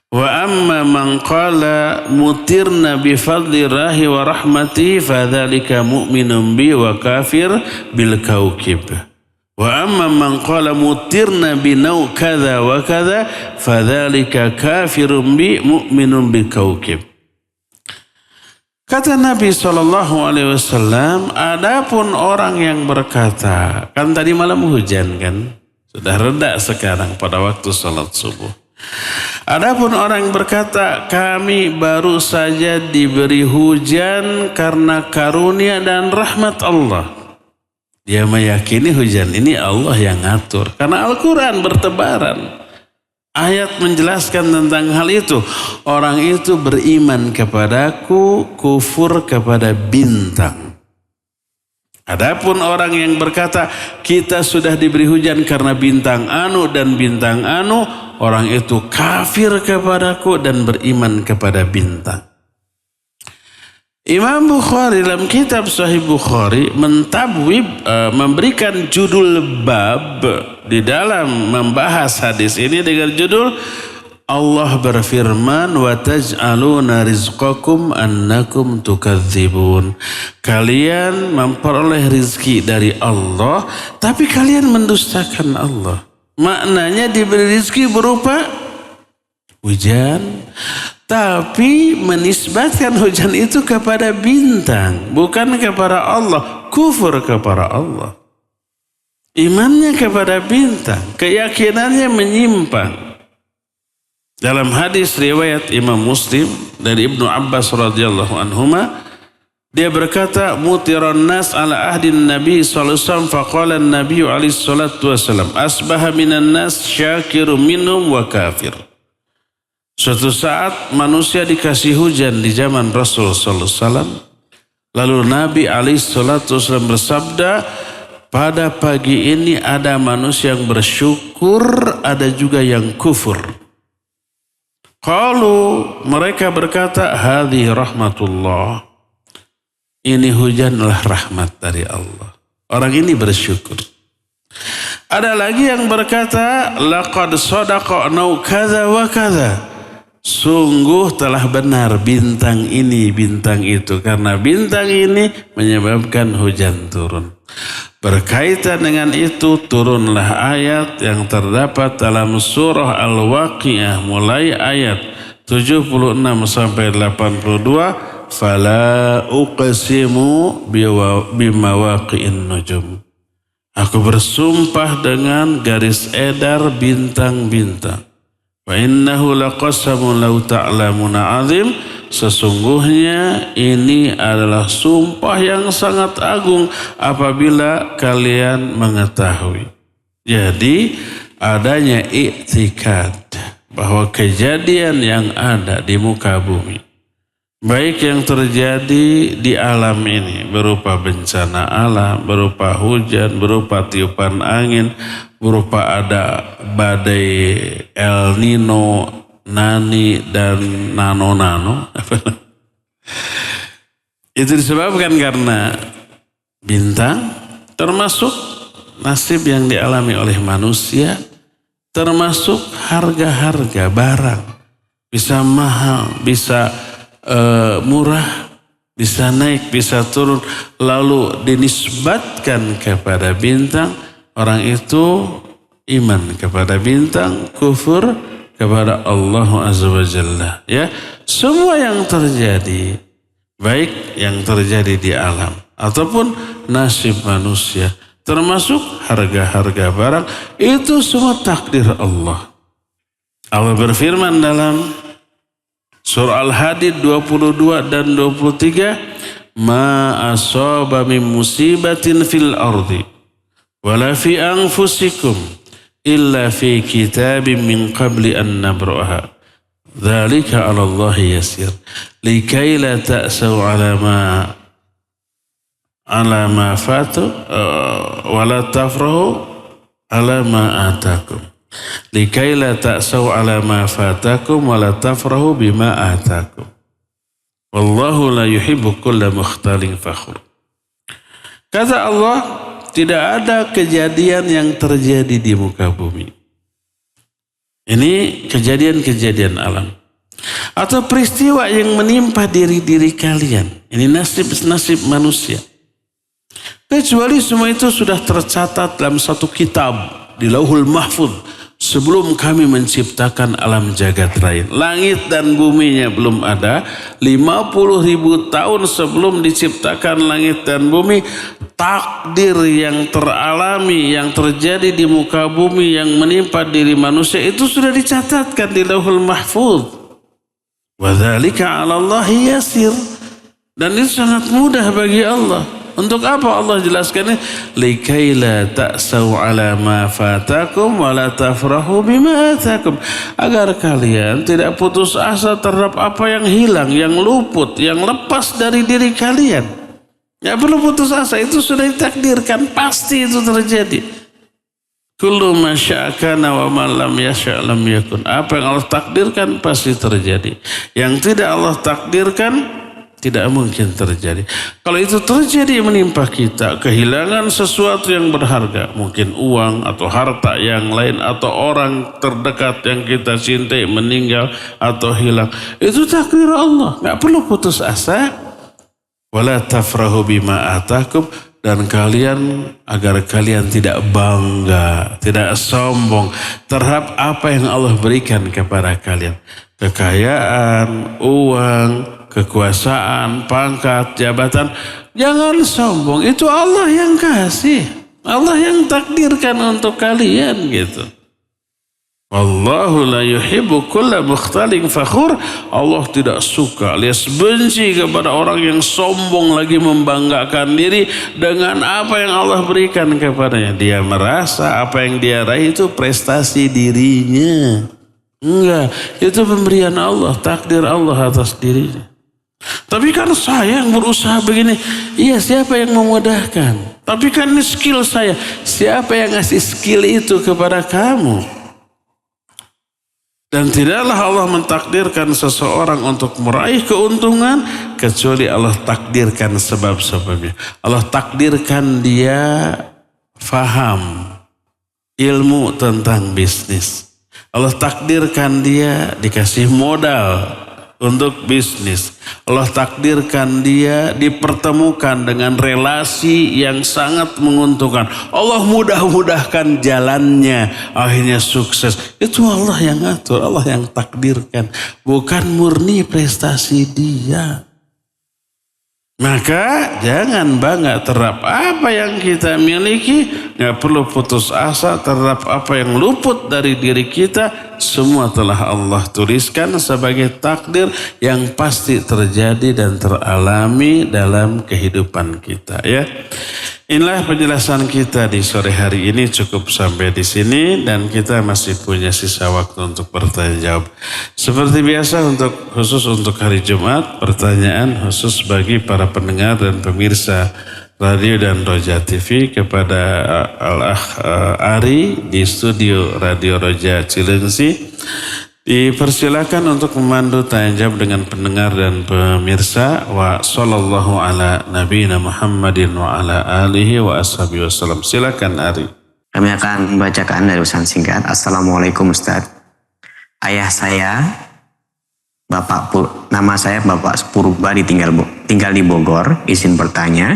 Wa amma man qala mutirna bi fadlillahi wa rahmati fadzalika mu'minun bi wa kafir bil kaukib. Wa amma man qala mutirna bi nau kadza wa kadza fadzalika kafirun bi mu'minun bil kaukib. Kata Nabi SAW, adapun orang yang berkata, kan tadi malam hujan kan, sudah reda sekarang pada waktu salat subuh. Adapun orang yang berkata, kami baru saja diberi hujan karena karunia dan rahmat Allah. Dia meyakini hujan ini Allah yang ngatur. Karena Al-Quran bertebaran. Ayat menjelaskan tentang hal itu. Orang itu beriman kepadaku, kufur kepada bintang. Adapun orang yang berkata, kita sudah diberi hujan karena bintang anu dan bintang anu, orang itu kafir kepadaku dan beriman kepada bintang. Imam Bukhari dalam kitab Sahih Bukhari mentabwib, memberikan judul bab di dalam membahas hadis ini dengan judul Allah berfirman wa taj'aluna rizqakum annakum tukadzibun. Kalian memperoleh rizki dari Allah tapi kalian mendustakan Allah. Maknanya diberi rizki berupa hujan, tapi menisbatkan hujan itu kepada bintang, bukan kepada Allah, kufur kepada Allah. Imannya kepada bintang, keyakinannya menyimpang. Dalam hadis riwayat Imam Muslim dari Ibnu Abbas radhiyallahu anhuma, dia berkata, mutiran nas ala ahdin Nabi sallallahu alaihi wasallam faqala an-nabiy alaihi salatu wasallam asbaha minan nas syakirun minhum wa kafir. Suatu saat manusia dikasih hujan di zaman Rasul sallallahu alaihi wasallam. Lalu Nabi alaihi salatu wasallam bersabda, pada pagi ini ada manusia yang bersyukur, ada juga yang kufur. Qalu, mereka berkata, hadhi rahmatullah. Ini hujanlah rahmat dari Allah. Orang ini bersyukur. Ada lagi yang berkata, laqad sadaqa'nau kadza wa kadza. Sungguh telah benar bintang ini, bintang itu. Karena bintang ini menyebabkan hujan turun. Berkaitan dengan itu turunlah ayat yang terdapat dalam surah Al-Waqi'ah mulai ayat 76 sampai 82. Fala uqsimu bimawaqi'in nujum. Aku bersumpah dengan garis edar bintang-bintang. Wa innahu laqasamun law ta'lamuna 'azim. Sesungguhnya ini adalah sumpah yang sangat agung apabila kalian mengetahui. Jadi adanya i'tikad bahwa kejadian yang ada di muka bumi, baik yang terjadi di alam ini berupa bencana alam, berupa hujan, berupa tiupan angin, berupa ada badai El Nino, Nani dan Nano-Nano. Itu disebabkan karena bintang, termasuk nasib yang dialami oleh manusia, termasuk harga-harga barang. Bisa mahal, bisa murah, bisa naik, bisa turun. Lalu dinisbatkan kepada bintang, orang itu iman kepada bintang, kufur kepada Allah Azza wa Jalla. Ya, semua yang terjadi, baik yang terjadi di alam ataupun nasib manusia, termasuk harga-harga barang, itu semua takdir Allah. Allah berfirman dalam surah Al-Hadid 22 dan 23, ma asaba min musibatin fil ardi wala fi anfusikum illa fi kitabim min qabli an nabra'aha. Dzalika 'ala Allah yasir. Likai la ta'sau 'ala ma fatu wa la tafrahu 'ala ma atakum. Likai la ta'sau 'ala ma fatakum wa la tafrahu bima atakum. Wallahu la yuhibbu kulla mukhtalin fakhur. Kata Allah, tidak ada kejadian yang terjadi di muka bumi. Ini kejadian-kejadian alam. Atau peristiwa yang menimpa diri-diri kalian. Ini nasib-nasib manusia. Kecuali semua itu sudah tercatat dalam satu kitab di Lauhul Mahfuz. Sebelum kami menciptakan alam jagat raya. Langit dan buminya belum ada. 50.000 tahun sebelum diciptakan langit dan bumi. Takdir yang teralami, yang terjadi di muka bumi, yang menimpa diri manusia. Itu sudah dicatatkan di Lauhul Mahfuz. Wa dzalika 'ala Allahi yasir. Dan itu sangat mudah bagi Allah. Untuk apa Allah jelaskannya? Likai la ta'sau 'ala ma fatakum wa la tafrahu bima atakum. Agar kalian tidak putus asa terhadap apa yang hilang, yang luput, yang lepas dari diri kalian. Ya perlu putus asa, itu sudah ditakdirkan, pasti itu terjadi. Kullu ma sya'akana wa ma lam yasha' lam yakun. Apa yang Allah takdirkan pasti terjadi. Yang tidak Allah takdirkan tidak mungkin terjadi. Kalau itu terjadi menimpa kita, kehilangan sesuatu yang berharga, mungkin uang atau harta yang lain atau orang terdekat yang kita cintai meninggal atau hilang, itu takdir Allah. Nggak perlu putus asa. Wala tafrahu bima atakum, dan kalian agar kalian tidak bangga, tidak sombong terhadap apa yang Allah berikan kepada kalian. Kekayaan, uang, kekuasaan, pangkat, jabatan. Jangan sombong, itu Allah yang kasih. Allah yang takdirkan untuk kalian gitu. Wallahu la yuhibbu kulla mukhtalin fakhur. Allah tidak suka, alias benci kepada orang yang sombong lagi membanggakan diri dengan apa yang Allah berikan kepadanya. Dia merasa apa yang dia raih itu prestasi dirinya. Enggak, itu pemberian Allah, takdir Allah atas dirinya. Tapi kan saya yang berusaha begini. Iya, siapa yang memudahkan? Tapi kan ini skill saya. Siapa yang ngasih skill itu kepada kamu? Dan tidaklah Allah mentakdirkan seseorang untuk meraih keuntungan kecuali Allah takdirkan sebab-sebabnya. Allah takdirkan dia faham ilmu tentang bisnis. Allah takdirkan dia dikasih modal untuk bisnis. Allah takdirkan dia dipertemukan dengan relasi yang sangat menguntungkan. Allah mudah-mudahkan jalannya, akhirnya sukses. Itu Allah yang atur, Allah yang takdirkan. Bukan murni prestasi dia. Maka jangan bangga terhadap apa yang kita miliki. Gak perlu putus asa terhadap apa yang luput dari diri kita. Semua telah Allah tuliskan sebagai takdir yang pasti terjadi dan teralami dalam kehidupan kita, ya. Inilah penjelasan kita di sore hari ini, cukup sampai di sini dan kita masih punya sisa waktu untuk bertanya jawab. Seperti biasa khusus untuk hari Jumat, pertanyaan khusus bagi para pendengar dan pemirsa Radio dan Roja TV kepada Al-Akh Ari di studio Radio Roja Cilengsi. Dipersilakan untuk memandu tanya jawab dengan pendengar dan pemirsa. Wa sallallahu ala nabiyina Muhammadin wa ala alihi wa ashabihi wasallam. Silakan Ari. Kami akan membacakan dari pesan singkat. Assalamualaikum Ustaz. Ayah saya, nama saya Bapak Purba, tinggal di Bogor. Izin bertanya.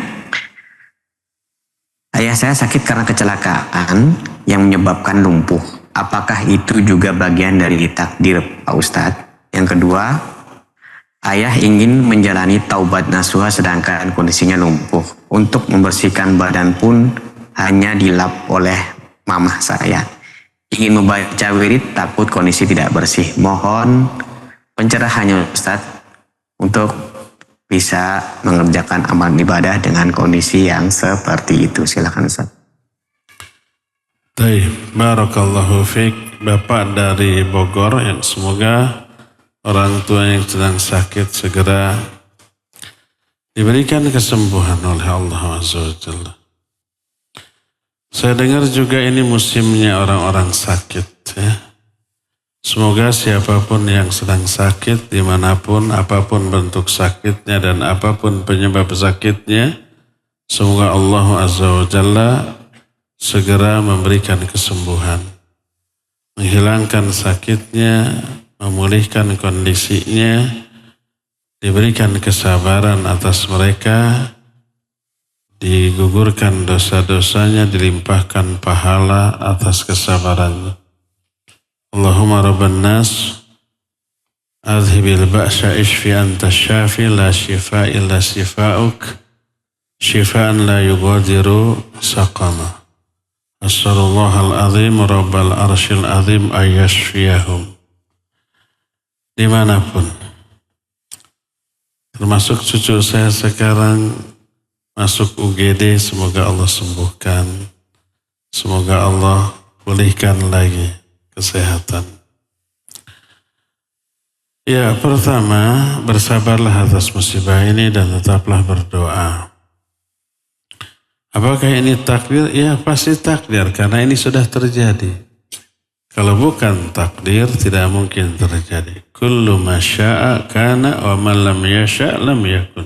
Ayah saya sakit karena kecelakaan yang menyebabkan lumpuh. Apakah itu juga bagian dari takdir, Pak Ustadz? Yang kedua, ayah ingin menjalani taubat nasuha sedangkan kondisinya lumpuh. Untuk membersihkan badan pun hanya dilap oleh mamah saya. Ingin membaca wirid takut kondisi tidak bersih. Mohon pencerahannya Ustadz untuk bisa mengerjakan amal ibadah dengan kondisi yang seperti itu. Silakan Ustadz. Barakallahu fiik. Bapak dari Bogor yang semoga orang tua yang sedang sakit segera diberikan kesembuhan oleh Allah Azza wa Jalla. Saya dengar juga ini musimnya orang-orang sakit ya. Semoga siapapun yang sedang sakit dimanapun, apapun bentuk sakitnya dan apapun penyebab sakitnya, semoga Allah Azza wa Jalla segera memberikan kesembuhan, menghilangkan sakitnya, memulihkan kondisinya, diberikan kesabaran atas mereka, digugurkan dosa-dosanya, dilimpahkan pahala atas kesabarannya. Allahumma rabban nas, adhibil ba'sa ishfi anta syafi la shifa illa shifa'uk, shifaan la yugadiru saqama. As'alullahal azim rabbal arsyil azim ayyashfiyahum. Dimanapun, termasuk cucu saya sekarang masuk UGD, semoga Allah sembuhkan, semoga Allah pulihkan lagi kesehatan. Ya, pertama bersabarlah atas musibah ini dan tetaplah berdoa. Apakah ini takdir? Ya pasti takdir karena ini sudah terjadi. Kalau bukan takdir tidak mungkin terjadi. Kullu ma syaa kana wa man lam yasha' lam yakun.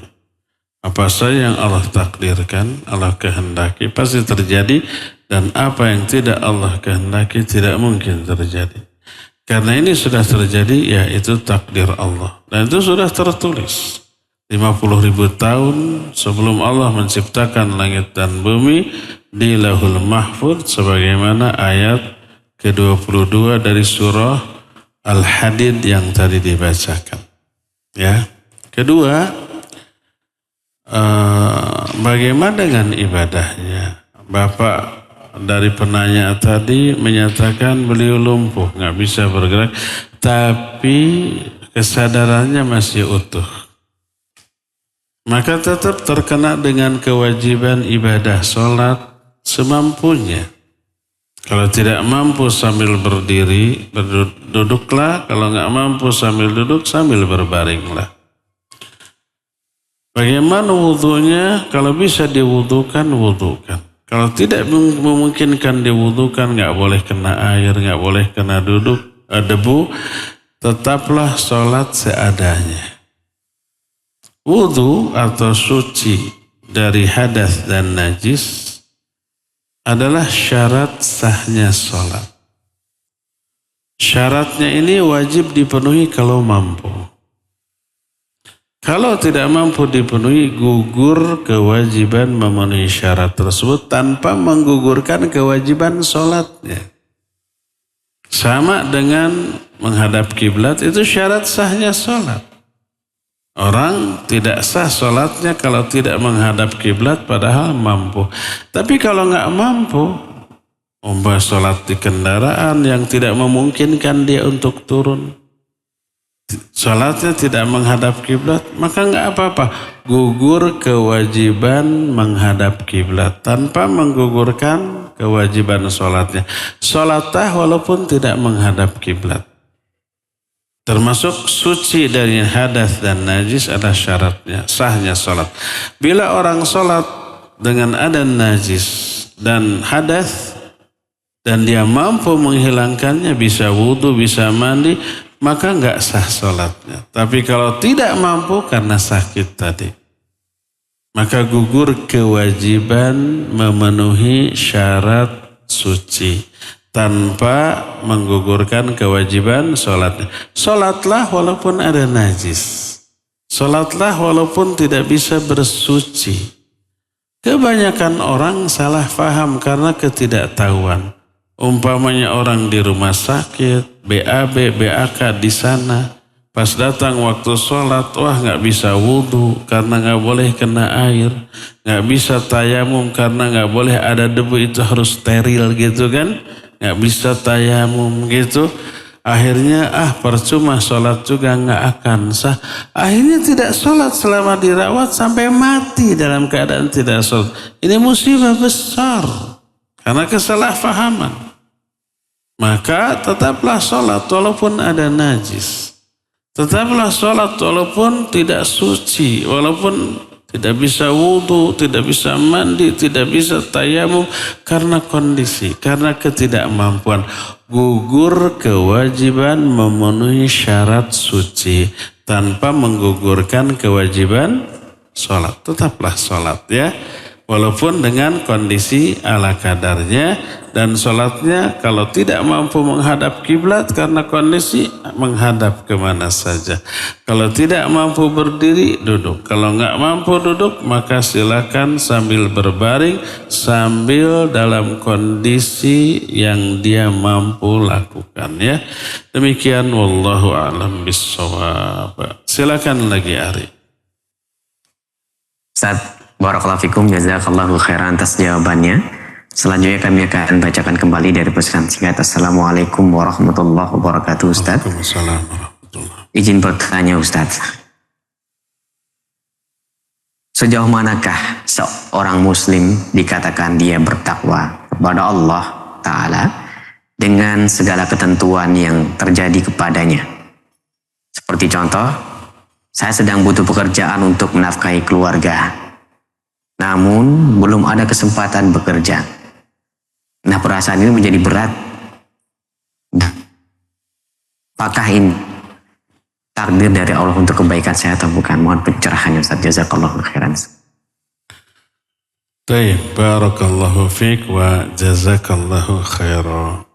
Apa saja yang Allah takdirkan, Allah kehendaki pasti terjadi, dan apa yang tidak Allah kehendaki tidak mungkin terjadi. Karena ini sudah terjadi, ya itu takdir Allah. Dan itu sudah tertulis. 50.000 tahun sebelum Allah menciptakan langit dan bumi di Lauhul Mahfuz, sebagaimana ayat ke-22 dari surah Al-Hadid yang tadi dibacakan. Ya. Kedua, bagaimana dengan ibadahnya? Bapak dari penanya tadi menyatakan beliau lumpuh, nggak bisa bergerak, tapi kesadarannya masih utuh. Maka tetap terkena dengan kewajiban ibadah sholat semampunya. Kalau tidak mampu sambil berdiri, duduklah. Kalau nggak mampu sambil duduk, sambil berbaringlah. Bagaimana wudhunya? Kalau bisa diwudhukan, wudhukan. Kalau tidak memungkinkan diwudhukan, nggak boleh kena air, nggak boleh kena debu, tetaplah sholat seadanya. Wudhu atau suci dari hadas dan najis adalah syarat sahnya sholat. Syaratnya ini wajib dipenuhi kalau mampu. Kalau tidak mampu dipenuhi, gugur kewajiban memenuhi syarat tersebut tanpa menggugurkan kewajiban sholatnya. Sama dengan menghadap kiblat, itu syarat sahnya sholat. Orang tidak sah sholatnya kalau tidak menghadap kiblat padahal mampu. Tapi kalau nggak mampu, umpama sholat di kendaraan yang tidak memungkinkan dia untuk turun, sholatnya tidak menghadap kiblat, maka nggak apa-apa. Gugur kewajiban menghadap kiblat tanpa menggugurkan kewajiban sholatnya. Sholatlah walaupun tidak menghadap kiblat. Termasuk suci dari hadas dan najis adalah syaratnya, sahnya sholat. Bila orang sholat dengan ada najis dan hadas, dan dia mampu menghilangkannya, bisa wudhu, bisa mandi, maka enggak sah sholatnya. Tapi kalau tidak mampu karena sakit tadi, maka gugur kewajiban memenuhi syarat suci tanpa menggugurkan kewajiban sholatnya. Sholatlah walaupun ada najis. Sholatlah walaupun tidak bisa bersuci. Kebanyakan orang salah faham karena ketidaktahuan. Umpamanya orang di rumah sakit, BAB, BAK di sana. Pas datang waktu sholat, wah nggak bisa wudhu karena nggak boleh kena air. Nggak bisa tayamum karena nggak boleh ada debu, itu harus steril gitu kan. Nggak bisa tayamum gitu. Akhirnya percuma sholat juga nggak akan sah. Akhirnya tidak sholat selama dirawat sampai mati dalam keadaan tidak sholat. Ini musibah besar. karena kesalahpahaman. Maka tetaplah sholat walaupun ada najis. Tetaplah sholat walaupun tidak suci, walaupun tidak bisa wudhu, tidak bisa mandi, tidak bisa tayamum karena kondisi, karena ketidakmampuan. Gugur kewajiban memenuhi syarat suci tanpa menggugurkan kewajiban sholat. Tetaplah sholat ya. Walaupun dengan kondisi ala kadarnya, dan sholatnya kalau tidak mampu menghadap kiblat karena kondisi, menghadap kemana saja. Kalau tidak mampu berdiri, duduk. Kalau nggak mampu duduk, maka silakan sambil berbaring, sambil dalam kondisi yang dia mampu lakukan ya. Demikian wallahu a'lam bishawab. Silakan lagi Ari. Ustaz, barakallahu fikum, jazakallahu khairan atas jawabannya. Selanjutnya kami akan bacakan kembali dari pesan singkat. Assalamualaikum warahmatullahi wabarakatuh Ustaz. Waalaikumsalam warahmatullahi. Izin bertanya Ustaz. Sejauh manakah seorang muslim dikatakan dia bertakwa kepada Allah Ta'ala dengan segala ketentuan yang terjadi kepadanya? Seperti contoh, saya sedang butuh pekerjaan untuk menafkahi keluarga, namun belum ada kesempatan bekerja. Nah, perasaan ini menjadi berat. Apakah ini takdir dari Allah untuk kebaikan saya atau bukan? Mohon pencerahannya Ustaz. Jazakallahu khairan. Baik, barakallahu fiik wa jazakallahu khairan.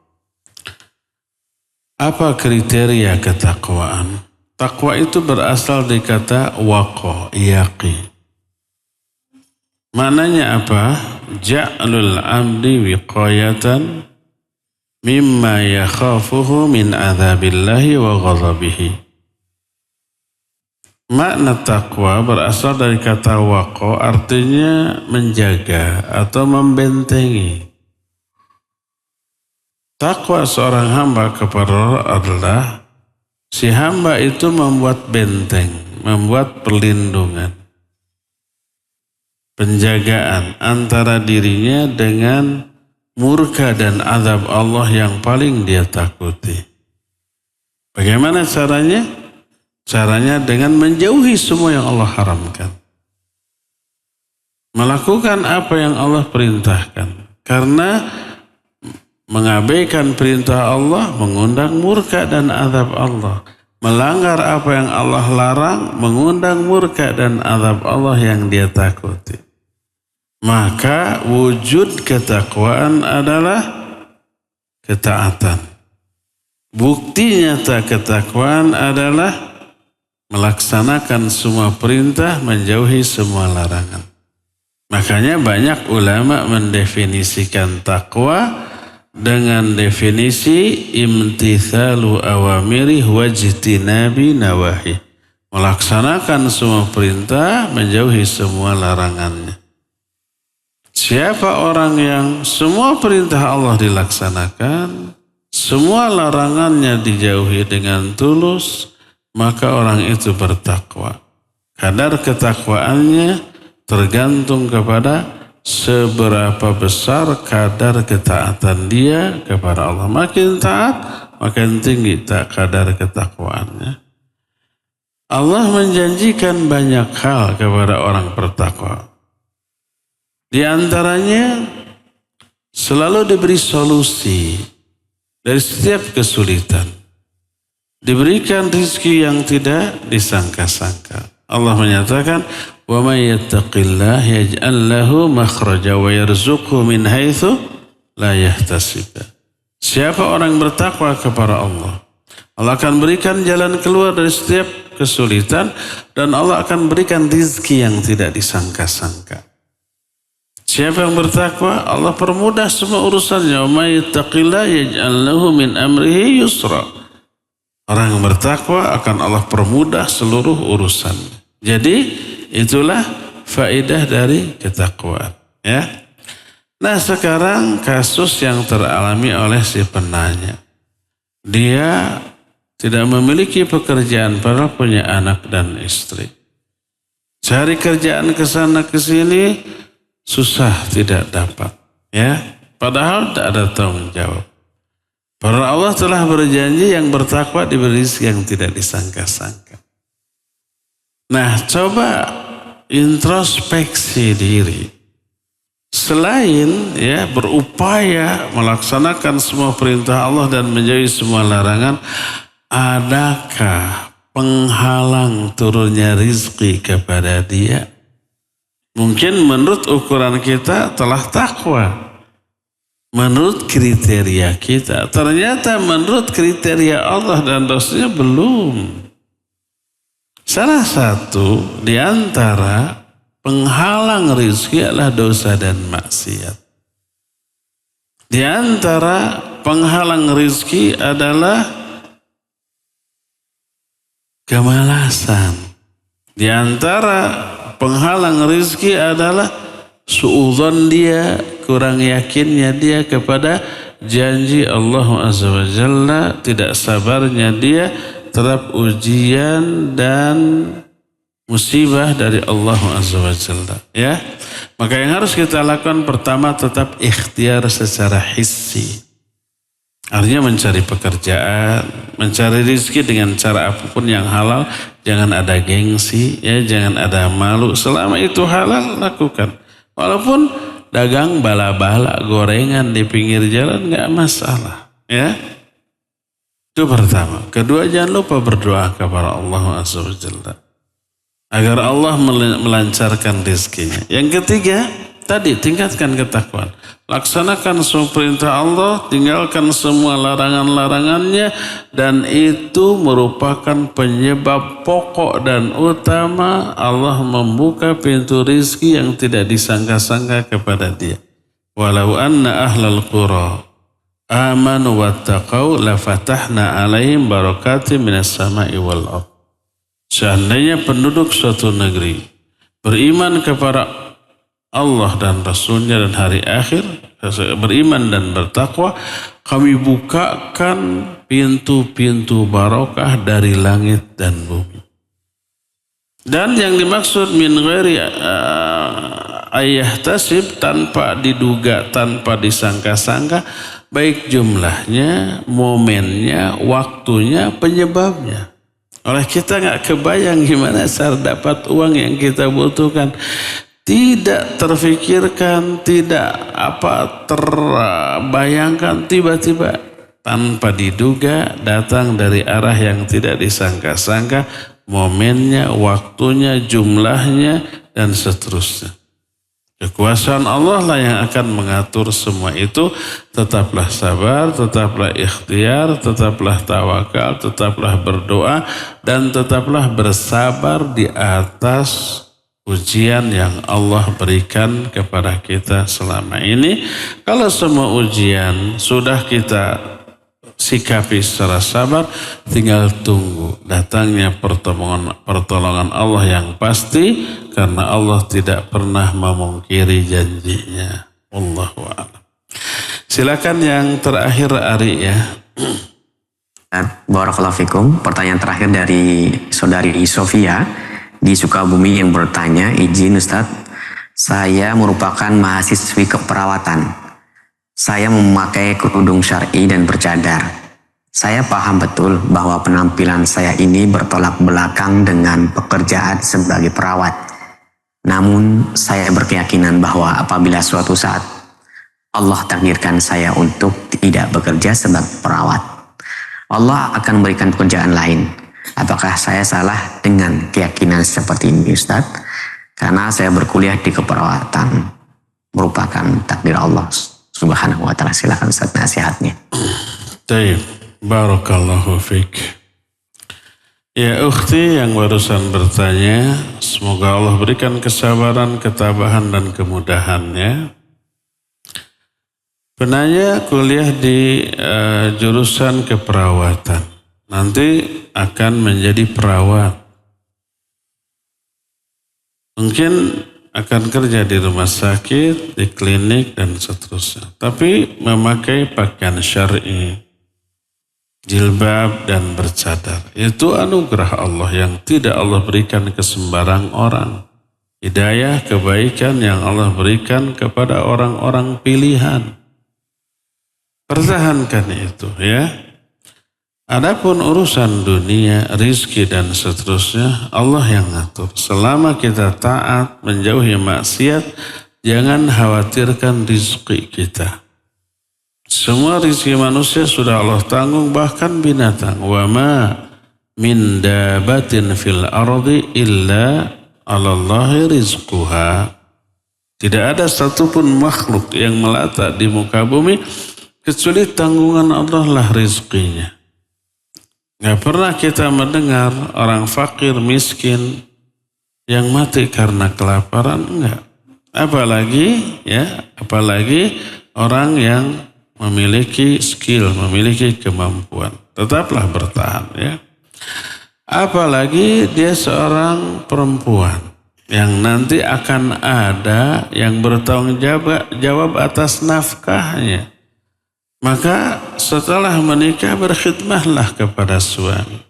Apa kriteria ketakwaan? Takwa itu berasal dari kata waqa, yaqin. Maknanya apa? Ja'lul abdi wiqayatan mimma yakhafuhu min adzabillahi wa ghadabihi. Makna takwa berasal dari kata waqa, artinya menjaga atau membentengi. Takwa seorang hamba kepada Allah adalah si hamba itu membuat benteng, membuat perlindungan, penjagaan antara dirinya dengan murka dan azab Allah yang paling dia takuti. Bagaimana caranya? Caranya dengan menjauhi semua yang Allah haramkan. Melakukan apa yang Allah perintahkan. Karena mengabaikan perintah Allah mengundang murka dan azab Allah. Melanggar apa yang Allah larang mengundang murka dan azab Allah yang dia takuti. Maka wujud ketakwaan adalah ketaatan. Bukti nyata ketakwaan adalah melaksanakan semua perintah, menjauhi semua larangan. Makanya banyak ulama mendefinisikan takwa dengan definisi imtithalu awamiri wajtinabi nawahi. Melaksanakan semua perintah, menjauhi semua larangannya. Siapa orang yang semua perintah Allah dilaksanakan, semua larangannya dijauhi dengan tulus, maka orang itu bertakwa. Kadar ketakwaannya tergantung kepada seberapa besar kadar ketaatan dia kepada Allah. Makin taat, makin tinggi kadar ketakwaannya. Allah menjanjikan banyak hal kepada orang bertakwa. Di antaranya selalu diberi solusi dari setiap kesulitan. Diberikan rezeki yang tidak disangka-sangka. Allah menyatakan, "Wa may yattaqillah yaj'al lahu makhraja wa yarzuqhu min haitsu la yahtasib." Siapa orang bertakwa kepada Allah, Allah akan berikan jalan keluar dari setiap kesulitan dan Allah akan berikan rezeki yang tidak disangka-sangka. Siapa yang bertakwa, Allah permudah semua urusannya. "Wa may yattaqillah yaj'al lahu min amrihi yusra." Orang yang bertakwa akan Allah permudah seluruh urusan. Jadi itulah faedah dari ketakwaan. Ya. Nah sekarang kasus yang teralami oleh si penanya. Dia tidak memiliki pekerjaan, padahal punya anak dan istri. Cari kerjaan ke sana ke sini susah, tidak dapat. Ya. Padahal tidak ada tanggung jawab. Padahal Allah telah berjanji yang bertakwa diberi rezeki yang tidak disangka-sangka. Nah, coba introspeksi diri. Selain ya berupaya melaksanakan semua perintah Allah dan menjauhi semua larangan, adakah penghalang turunnya rizki kepada dia? Mungkin menurut ukuran kita telah takwa. Menurut kriteria kita. Ternyata menurut kriteria Allah dan Rasulnya belum. Salah satu di antara penghalang rizki adalah dosa dan maksiat. Di antara penghalang rizki adalah kemalasan. Di antara penghalang rizki adalah suudzon dia, kurang yakinnya dia kepada janji Allah Azza wa Jalla, tidak sabarnya dia terhadap ujian dan musibah dari Allah Azza wa Jalla. Ya, maka yang harus kita lakukan pertama tetap ikhtiar secara hissi. Artinya mencari pekerjaan, mencari rezeki dengan cara apapun yang halal, jangan ada gengsi, ya, jangan ada malu. Selama itu halal lakukan. Walaupun dagang bala-bala gorengan di pinggir jalan nggak masalah, ya. Itu pertama. Kedua, jangan lupa berdoa kepada Allah Azza wa Jalla agar Allah melancarkan rezekinya. Yang ketiga, tadi tingkatkan ketakwaan. Laksanakan semua perintah Allah, tinggalkan semua larangan-larangannya, dan itu merupakan penyebab pokok dan utama Allah membuka pintu rizki yang tidak disangka-sangka kepada dia. Walau anna ahlal qura amanu wattaqau lafatahna alaihim barakatim minas sama'i wal ardh. Seandainya penduduk suatu negeri beriman kepada Allah dan Rasulnya dan hari akhir, beriman dan bertakwa, kami bukakan pintu-pintu barokah dari langit dan bumi. Dan yang dimaksud min ghairi ayyahtasib, tanpa diduga, tanpa disangka-sangka, baik jumlahnya, momennya, waktunya, penyebabnya. Oleh kita nggak kebayang gimana cara dapat uang yang kita butuhkan. Tidak terfikirkan, tidak terbayangkan, tiba-tiba tanpa diduga datang dari arah yang tidak disangka-sangka, momennya, waktunya, jumlahnya, dan seterusnya. Kekuasaan Allah lah yang akan mengatur semua itu. Tetaplah sabar, tetaplah ikhtiar, tetaplah tawakal, tetaplah berdoa, dan tetaplah bersabar di atas ujian yang Allah berikan kepada kita selama ini. Kalau semua ujian sudah kita sikapi secara sabar, tinggal tunggu datangnya pertolongan Allah yang pasti, karena Allah tidak pernah memungkiri janjinya. Wallahu a'lam. Silakan yang terakhir Ari ya. Barakallahu fikum. Pertanyaan terakhir dari saudari Sofia di Sukabumi yang bertanya, izin Ustadz, saya merupakan mahasiswi keperawatan. Saya memakai kerudung syar'i dan bercadar. Saya paham betul bahwa penampilan saya ini bertolak belakang dengan pekerjaan sebagai perawat. Namun saya berkeyakinan bahwa apabila suatu saat Allah takdirkan saya untuk tidak bekerja sebagai perawat, Allah akan memberikan pekerjaan lain. Apakah saya salah dengan keyakinan seperti ini Ustaz? Karena saya berkuliah di keperawatan merupakan takdir Allah Subhanahu wa ta'ala. Silakan Ustaz nasihatnya. Baik, barakallahu fiik. Ya ukhti yang barusan bertanya, semoga Allah berikan kesabaran, ketabahan dan kemudahannya. Penanya kuliah di jurusan keperawatan. Nanti akan menjadi perawat. Mungkin akan kerja di rumah sakit, di klinik, dan seterusnya. Tapi memakai pakaian syar'i, jilbab dan bercadar. Itu anugerah Allah yang tidak Allah berikan ke sembarang orang. Hidayah, kebaikan yang Allah berikan kepada orang-orang pilihan. Pertahankan itu ya. Adapun urusan dunia, rizki dan seterusnya Allah yang ngatur. Selama kita taat, menjauhi maksiat, jangan khawatirkan rizki kita. Semua rizki manusia sudah Allah tanggung, bahkan binatang. Wa ma min dabatin fil ardi illa 'alallahi rizquha. Tidak ada satupun makhluk yang melata di muka bumi kecuali tanggungan Allah lah rizkinya. Gak pernah kita mendengar orang fakir, miskin yang mati karena kelaparan, enggak. Apalagi orang yang memiliki skill, memiliki kemampuan. Tetaplah bertahan ya. Apalagi dia seorang perempuan yang nanti akan ada yang bertanggung jawab atas nafkahnya. Maka setelah menikah berkhidmatlah kepada suami.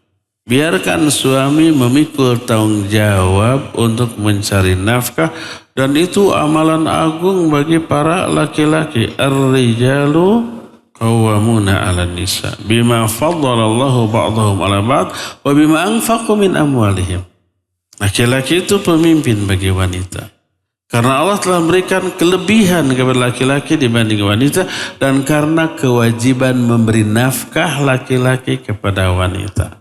Biarkan suami memikul tanggung jawab untuk mencari nafkah, dan itu amalan agung bagi para laki-laki. Ar-rijalu qawwamuna 'alan nisa bima faddalallahu ba'dahum 'ala ba'd wa bima anfaqu min amwalihim. Laki-laki itu pemimpin bagi wanita. Karena Allah telah memberikan kelebihan kepada laki-laki dibanding wanita, dan karena kewajiban memberi nafkah laki-laki kepada wanita.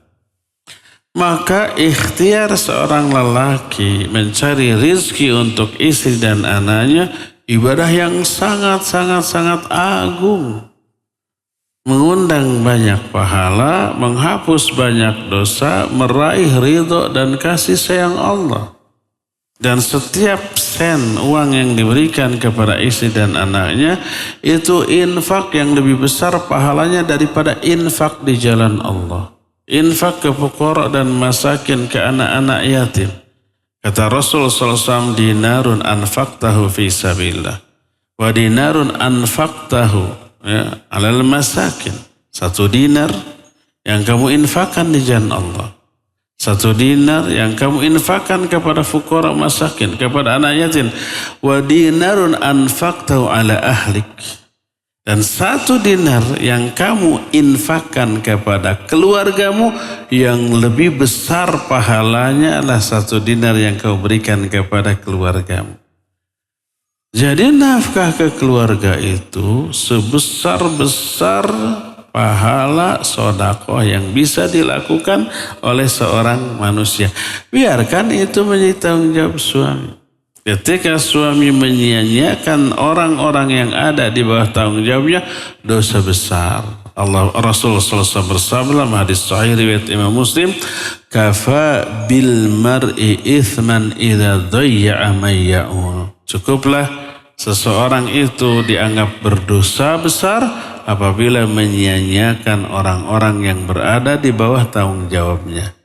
Maka ikhtiar seorang lelaki mencari rizki untuk istri dan anaknya ibadah yang sangat agung. Mengundang banyak pahala, menghapus banyak dosa, meraih ridho dan kasih sayang Allah. Dan setiap sen uang yang diberikan kepada istri dan anaknya itu infak yang lebih besar pahalanya daripada infak di jalan Allah. Infak ke fuqara dan masakin, ke anak-anak yatim. Kata Rasul SAW, dinarun anfaqtahu fi sabilillah wa dinarun anfaqtahu alal masakin. 1 dinar yang kamu infakkan di jalan Allah. 1 dinar yang kamu infakkan kepada fuqara masakin, kepada anak yatim. Wa dinarun anfaqtahu ala ahlik. Dan 1 dinar yang kamu infakkan kepada keluargamu, yang lebih besar pahalanya adalah 1 dinar yang kau berikan kepada keluargamu. Jadi nafkah ke keluarga itu sebesar-besar pahala sedekah yang bisa dilakukan oleh seorang manusia. Biarkan itu menjadi tanggung jawab suami. Ketika suami menyia-nyiakan orang-orang yang ada di bawah tanggung jawabnya, dosa besar. Rasul SAW bersabda dalam hadis sahih riwayat Imam Muslim, kafa bil mar'i ithman idza dhayya'a may ya'ul. Cukuplah seseorang itu dianggap berdosa besar apabila menyia-nyiakan orang-orang yang berada di bawah tanggung jawabnya.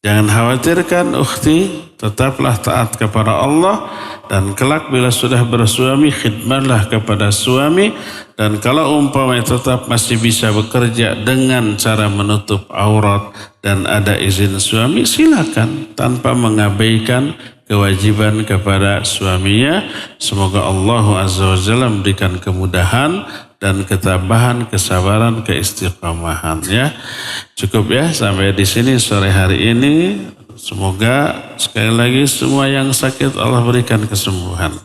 Jangan khawatirkan ukhti, tetaplah taat kepada Allah, dan kelak bila sudah bersuami khidmatlah kepada suami, dan kalau umpamanya tetap masih bisa bekerja dengan cara menutup aurat dan ada izin suami, silakan tanpa mengabaikan kewajiban kepada suaminya. Semoga Allah Azza wa Jalla memberikan kemudahan dan ketabahan, kesabaran, keistiqamahan ya. Cukup ya sampai di sini sore hari ini. Semoga sekali lagi semua yang sakit Allah berikan kesembuhan.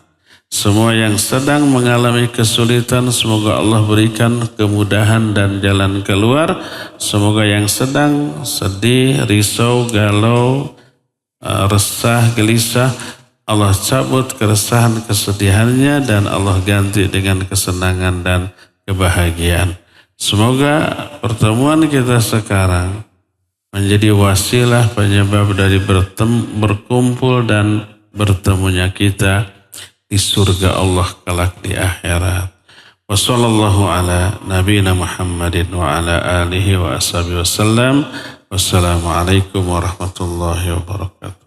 Semua yang sedang mengalami kesulitan semoga Allah berikan kemudahan dan jalan keluar. Semoga yang sedang sedih, risau, galau, resah, gelisah, Allah cabut keresahan, kesedihannya, dan Allah ganti dengan kesenangan dan kebahagiaan. Semoga pertemuan kita sekarang menjadi wasilah penyebab dari berkumpul dan bertemunya kita di surga Allah kelak di akhirat. Wassallallahu ala nabiyina Muhammadin wa ala alihi wa ashabihi wasallam. Wassalamualaikum warahmatullahi wabarakatuh.